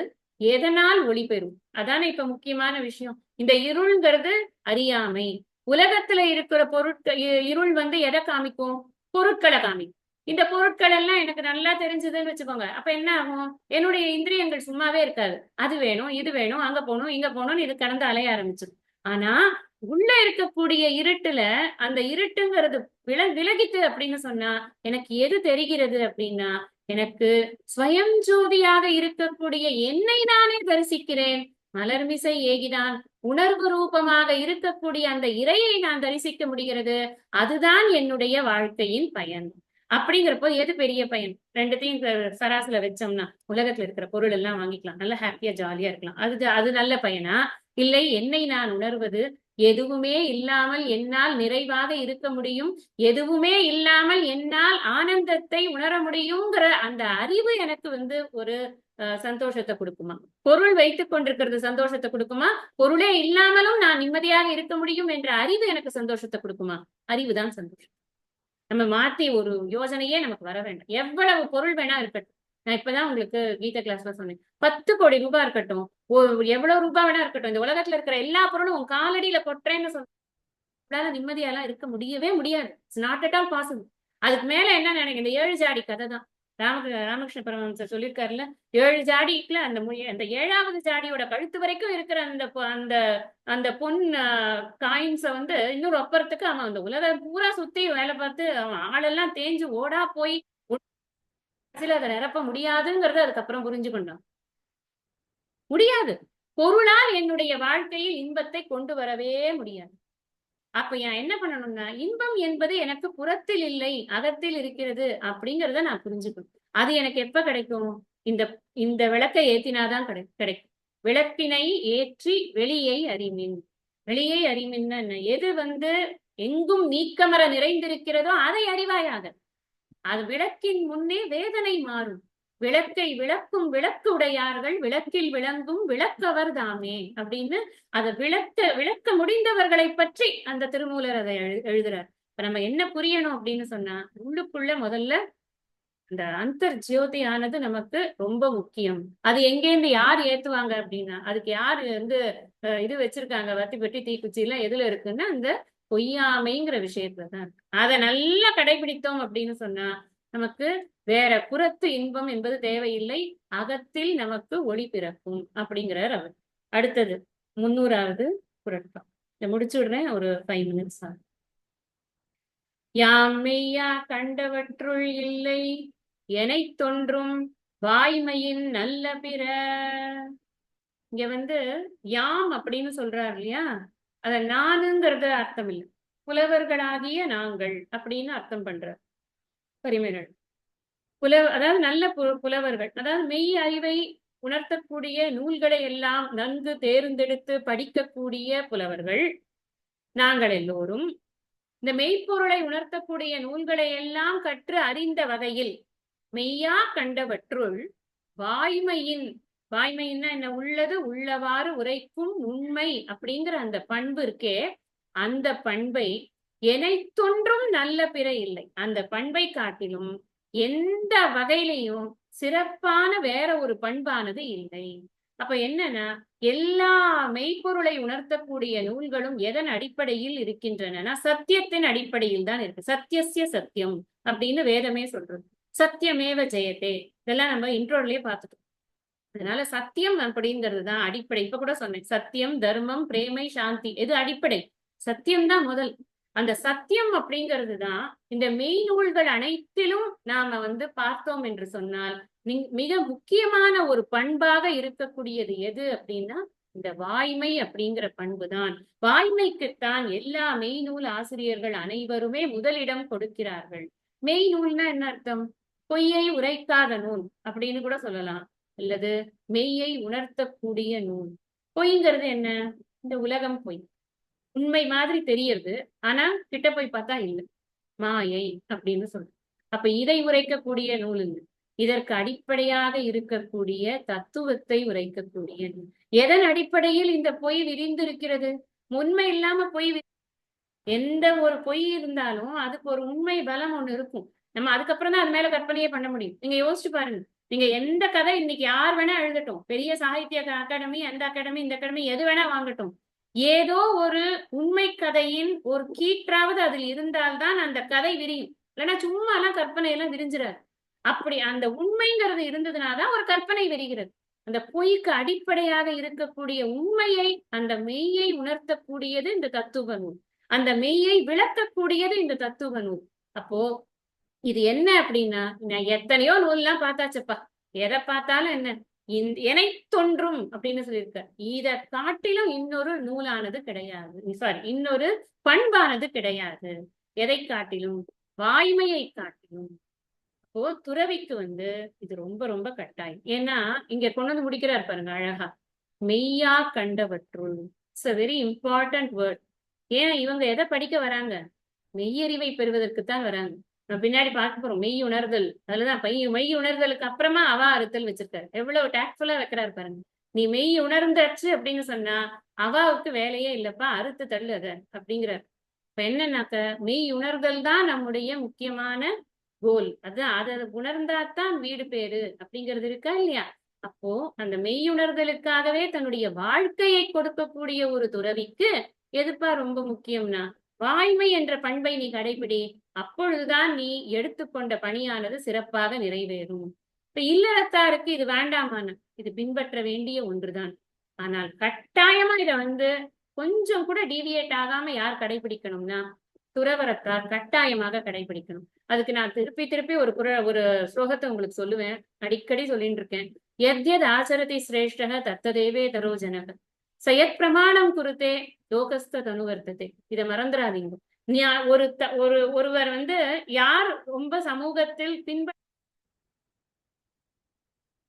எதனால் ஒளி பெறும்? அதானே இப்ப முக்கியமான விஷயம். இந்த இருள்ங்கிறது அறியாமை. உலகத்துல இருக்கிற பொருட்கள் இருள் எதை காமிக்கும்? பொருட்களை காமிக்கும். இந்த பொருட்கள் எல்லாம் எனக்கு நல்லா தெரிஞ்சதுன்னு வச்சுக்கோங்க. அப்ப என்ன ஆகும்? என்னுடைய இந்திரியங்கள் சும்மாவே இருக்காது. அது வேணும், இது வேணும், அங்க போகணும், இங்க போகணும்னு இது கடந்து அலைய ஆரம்பிச்சு. ஆனா உள்ள இருக்கக்கூடிய இருட்டுல அந்த இருட்டுங்கிறது விலகிட்டு அப்படின்னு சொன்னா எனக்கு எது தெரிகிறது அப்படின்னா எனக்கு ஸ்வயம் ஜோதியாக இருக்கக்கூடிய என்னை நானே தரிசிக்கிறேன். மலர்மிசை ஏகிதான் உணர்வு ரூபமாக இருக்கக்கூடிய அந்த இறையை நான் தரிசிக்க முடிகிறது. அதுதான் என்னுடைய வாழ்க்கையின் பயன். அப்படிங்கிறப்போ எது பெரிய பயன்? ரெண்டுத்தையும் சராசுல வச்சோம்னா உலகத்துல இருக்கிற பொருள் எல்லாம் வாங்கிக்கலாம், நல்லா ஹாப்பியா ஜாலியா இருக்கலாம். அது நல்ல பயனா? இல்லை, என்னை நான் உணர்வது எதுவுமே இல்லாமல் என்னால் நிறைவாக இருக்க முடியும், எதுவுமே இல்லாமல் என்னால் ஆனந்தத்தை உணர முடியுங்கிற அந்த அறிவு எனக்கு ஒரு சந்தோஷத்தை கொடுக்குமா? பொருள் வைத்துக் கொண்டிருக்கிறது சந்தோஷத்தை கொடுக்குமா? பொருளே இல்லாமலும் நான் நிம்மதியாக இருக்க முடியும் என்ற அறிவு எனக்கு சந்தோஷத்தை கொடுக்குமா? அறிவுதான் சந்தோஷம். நம்ம மாத்தி ஒரு யோசனையே நமக்கு வர வேண்டாம். எவ்வளவு பொருள் வேணா இருக்கட்டும். நான் இப்பதான் உங்களுக்கு கீதா கிளாஸ்ல சொன்னேன், 10 கோடி ரூபாய் இருக்கட்டும், எவ்வளவு ரூபாய் வேணா இருக்கட்டும், இந்த உலகத்துல இருக்கிற எல்லா பொருளும் உன் காலடியில கொட்டுறேன்னு சொல்ல நிம்மதியெல்லாம் இருக்க முடியவே முடியாது. It's not at all possible. அதுக்கு மேல என்ன நினைக்கிறேன், இந்த 7 ஜாடி கதை தான். ராமகிருஷ்ண பரமஹம்சர் சொல்லியிருக்காருல்ல, 7 ஜாடிக்குல அந்த 7வது ஜாடியோட கழுத்து வரைக்கும் இருக்கிற அந்த அந்த பொன் காயின்ஸை இன்னொரு ஒப்பறத்துக்கு அவன் அந்த உலகம் பூரா சுத்தி வேலை பார்த்து அவன் ஆளெல்லாம் தேஞ்சு ஓடா போய் அதை நிரப்ப முடியாதுங்கிறது அதுக்கப்புறம் புரிஞ்சு கொண்டான். முடியாது. பொருளால் என்னுடைய வாழ்க்கையில் இன்பத்தை கொண்டு வரவே முடியாது. அப்ப நான் என்ன பண்ணணும்னா இன்பம் என்பது எனக்கு புறத்தில் இல்லை, அகத்தில் இருக்கிறது அப்படிங்கிறத நான் புரிஞ்சுக்கணும். அது எனக்கு எப்ப கிடைக்கும்? இந்த விளக்கை ஏத்தினாதான் கிடைக்கும். விளக்கினை ஏற்றி வெளியை அறிமின். வெளியை அறிமின்னா என்ன? எது எங்கும் நீக்கமர நிறைந்திருக்கிறதோ அதை அறிவாயாக. அது விளக்கின் முன்னே வேதனை மாறும். விளக்கை விளக்கும் விளக்கு உடையார்கள் விளக்கில் விளங்கும் விளக்கவர் தாமே அப்படின்னு அதை விளக்க முடிந்தவர்களை பற்றி அந்த திருமூலர் அதை எழுதுறார். இப்ப நம்ம என்ன புரியணும் அப்படின்னு சொன்னா உள்ளுக்குள்ள முதல்ல இந்த அந்தர் ஜோதியானது நமக்கு ரொம்ப முக்கியம். அது எங்கேருந்து யார் ஏத்துவாங்க அப்படின்னா அதுக்கு யாரு இது வச்சிருக்காங்க, வத்தி பெட்டி தீக்குச்சி எல்லாம் எதுல இருக்குன்னா அந்த பொய்யாமைங்கிற விஷயத்துலதான். அதை நல்லா கடைபிடித்தோம் அப்படின்னு சொன்னா நமக்கு வேற புறத்து இன்பம் என்பது தேவையில்லை, அகத்தில் நமக்கு ஒளி பிறக்கும் அப்படிங்கிறார் அவர். அடுத்தது 300வது குறட்பா. இதை முடிச்சு விடுறேன், ஒரு 5 minutes. யாம் மெய்யா கண்டவற்றுள் இல்லை எனைத் தொன்றும் வாய்மையின் நல்ல பிற. இங்க வந்து யாம் அப்படின்னு சொல்றாரு இல்லையா, அத நானுங்கிறது அர்த்தம் இல்லை, புலவர்களாகிய நாங்கள் அப்படின்னு அர்த்தம் பண்றார் பரிமேலழகர். அதாவது நல்ல புலவர்கள், அதாவது மெய் அறிவை உணர்த்தக்கூடிய நூல்களை எல்லாம் நன்கு தேர்ந்தெடுத்து படிக்கக்கூடிய புலவர்கள் நாங்கள் எல்லோரும். இந்த மெய்ப்பொருளை உணர்த்தக்கூடிய நூல்களை எல்லாம் கற்று அறிந்த வகையில் மெய்யா கண்டவற்றுள் வாய்மையின், வாய்மைன்னா என்ன, உள்ளது உள்ளவாறு உரைக்கும் உண்மை அப்படிங்கிற அந்த பண்பு இருக்கே, அந்த பண்பை எனைத்தொன்றும் நல்ல பிற இல்லை, அந்த பண்பை காட்டிலும் எந்த வகையிலையும் சிறப்பான வேற ஒரு பண்பானது இல்லை. அப்ப என்னன்னா, எல்லா மெய்ப்பொருளை உணர்த்தக்கூடிய நூல்களும் எதன் அடிப்படையில் இருக்கின்றன, சத்தியத்தின் அடிப்படையில் தான் இருக்கு. சத்தியசிய சத்தியம் அப்படின்னு வேதமே சொல்றது. சத்தியமேவ ஜெயத்தே, இதெல்லாம் நம்ம இன்ட்ரோலயே பார்த்துட்டோம். அதனால சத்தியம் அப்படிங்கிறது தான் அடிப்படை. இப்ப கூட சொன்னேன், சத்தியம் தர்மம் பிரேமை சாந்தி, எது அடிப்படை? சத்தியம் தான் முதல். அந்த சத்தியம் அப்படிங்கிறது தான் இந்த மெய் நூல்கள் அனைத்திலும் நாம பார்த்தோம் என்று சொன்னால் மிக முக்கியமான ஒரு பண்பாக இருக்கக்கூடியது எது அப்படின்னா இந்த வாய்மை அப்படிங்கிற பண்பு தான். வாய்மைக்குத்தான் எல்லா மெய் நூல் ஆசிரியர்கள் அனைவருமே முதலிடம் கொடுக்கிறார்கள். மெய் நூல்னா என்ன அர்த்தம்? பொய்யை உரைக்காத நூல் அப்படின்னு கூட சொல்லலாம், அல்லது மெய்யை உணர்த்தக்கூடிய நூல். பொய்ங்கிறது என்ன? இந்த உலகம் பொய், உண்மை மாதிரி தெரியறது, ஆனா கிட்ட போய் பார்த்தா இல்லை, மாயை அப்படின்னு சொல்றோம். அப்ப இதை உரைக்கக்கூடிய நூலுங்க. இதற்கு அடிப்படையாக இருக்கக்கூடிய தத்துவத்தை உரைக்கக்கூடிய நூல். எதன் அடிப்படையில் இந்த பொய் விரிந்திருக்கிறது? உண்மை இல்லாம பொய், எந்த ஒரு பொய் இருந்தாலும் அதுக்கு ஒரு உண்மை பலம் ஒண்ணு இருக்கும். நம்ம அதுக்கப்புறம் தான் அது மேல கற்பனையே பண்ண முடியும். நீங்க யோசிச்சு பாருங்க, நீங்க எந்த கதை இன்னைக்கு யார் வேணா எழுதட்டும், பெரிய சாகித்ய அகாடமி, அந்த அகாடமி, இந்த அகாடமி, எது வேணா வாங்கட்டும், ஏதோ ஒரு உண்மை கதையின் ஒரு கீற்றாவது அதில் இருந்தால்தான் அந்த கதை விரியும். இல்லைன்னா சும்மா எல்லாம் கற்பனை எல்லாம் விரிஞ்சிடாது. அப்படி அந்த உண்மைங்கிறது இருந்ததுனாதான் ஒரு கற்பனை விரிகிறது. அந்த பொய்க்கு அடிப்படையாக இருக்கக்கூடிய உண்மையை, அந்த மெய்யை உணர்த்தக்கூடியது இந்த தத்துவ நூல், அந்த மெய்யை விளக்கக்கூடியது இந்த தத்துவ நூல். அப்போ இது என்ன அப்படின்னா, நான் எத்தனையோ நூல்லாம் பார்த்தாச்சுப்பா, எதை பார்த்தாலும் என்ன எனைத்தொன்றும் அப்படின்னு சொல்லியிருக்க, இதை காட்டிலும் இன்னொரு நூலானது கிடையாது, சாரி இன்னொரு பண்பானது கிடையாது. எதை காட்டிலும்? வாய்மையை காட்டிலும். அப்போ துறவிக்கு இது ரொம்ப ரொம்ப கட்டாயம். ஏன்னா இங்க கொண்டு வந்து முடிக்கிறார் பாருங்க அழகா, மெய்யா கண்டவற்றுள். It's a very important word. ஏன் இவங்க எதை படிக்க வராங்க? மெய்யறிவை பெறுவதற்குத்தான் வராங்க. நம்ம பின்னாடி பார்க்க போறோம், மெய் உணர்தல். அதுலதான் மெய் உணர்தலுக்கு அப்புறமா அவா அறுத்தல் வச்சிருக்காரு. எவ்வளவு டாக்ட்ஃபுல்லா வைக்கிறாரு பாருங்க. நீ மெய் உணர்ந்தாச்சு அப்படின்னு சொன்னா அவாவுக்கு வேலையே இல்லப்பா, அறுத்து தள்ளு அத அப்படிங்கிறார். இப்ப என்னன்னாக்க மெய் உணர்தல் தான் நம்முடைய முக்கியமான கோல். அதை உணர்ந்தாதான் வீடு பேரு அப்படிங்கிறது இருக்கா இல்லையா? அப்போ அந்த மெய்யுணர்தலுக்காகவே தன்னுடைய வாழ்க்கையை கொடுக்கக்கூடிய ஒரு துறவிக்கு எதுப்பா ரொம்ப முக்கியம்னா, வாய்மை என்ற பண்பை நீ கடைபிடி, அப்பொழுதுதான் நீ எடுத்துக்கொண்ட பணியானது சிறப்பாக நிறைவேறும். இப்ப இல்லறத்தாருக்கு இது வேண்டாமான, இது பின்பற்ற வேண்டிய ஒன்றுதான். ஆனால் கட்டாயமா இத கொஞ்சம் கூட டீவியேட் ஆகாம யார் கடைபிடிக்கணும்னா துறவரத்தார் கட்டாயமாக கடைபிடிக்கணும். அதுக்கு நான் திருப்பி திருப்பி ஒரு ஸ்லோகத்தை உங்களுக்கு சொல்லுவேன், அடிக்கடி சொல்லிட்டு இருக்கேன். எத்யத் ஆச்சரதி சிரேஷ்டக தத்ததேவே தரோஜனக சயத் பிரமாணம் குருத்தே லோகஸ்த தனுவர்த்ததே. இதை மறந்துடாதீங்க. ஒருவர் யார் ரொம்ப சமூகத்தில்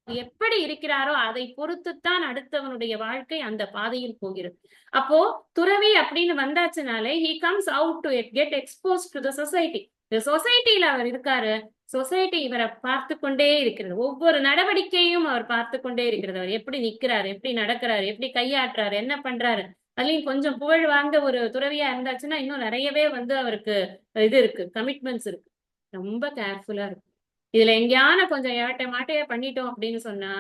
எப்படி இருக்கிறாரோ அதை பொறுத்துத்தான் அடுத்தவனுடைய வாழ்க்கை அந்த பாதையில் போகிறது. அப்போ துறவி அப்படின்னு வந்தாச்சுனாலே he comes out to get exposed to the society. இந்த சொசைட்டில அவர் இருக்காரு, சொசைட்டி இவரை பார்த்து கொண்டே இருக்கிறது, ஒவ்வொரு நடவடிக்கையும் அவர் பார்த்து கொண்டே இருக்கிறது. அவர் எப்படி நிக்கிறாரு, எப்படி நடக்கிறாரு, எப்படி கையாட்டுறாரு, என்ன பண்றாரு. அதுலயும் கொஞ்சம் புகழ் வாங்க ஒரு துறவியா இருந்தாச்சுன்னா இன்னும் நிறையவே அவருக்கு இது இருக்கு, கமிட்மெண்ட்ஸ் இருக்கு. ரொம்ப கேர்ஃபுல்லா இருக்கு. இதுல எங்கேயான கொஞ்சம் மாட்டையா பண்ணிட்டோம் அப்படின்னு சொன்னா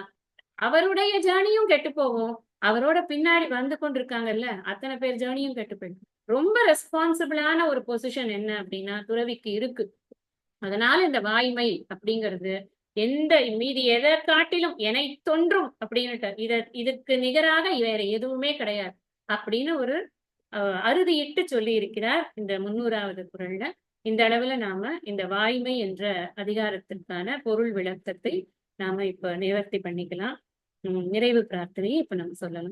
அவருடைய ஜேர்னியும் கெட்டு போகும், அவரோட பின்னாடி கொண்டிருக்காங்கல்ல அத்தனை பேர் ஜேர்னியும் கெட்டு போயிடும். ரொம்ப ரெஸ்பான்சிபிளான ஒரு பொசிஷன் என்ன அப்படின்னா துறவிக்கு இருக்கு. அதனால இந்த வாய்மை அப்படிங்கிறது எந்த மீதி எதை காட்டிலும் எனைத்தொன்றும் அப்படின்னுட்டு இதுக்கு நிகராக வேற எதுவுமே கிடையாது அப்படின்னு ஒரு அறுதியிட்டு சொல்லி இருக்கிறார் இந்த 300வது குறள்ல. இந்த அளவுல நாம இந்த வாய்மை என்ற அதிகாரத்திற்கான பொருள் விளக்கத்தை நாம இப்ப நிவர்த்தி பண்ணிக்கலாம். நிறைவு பிரார்த்தனையை இப்ப நம்ம சொல்லலாம்.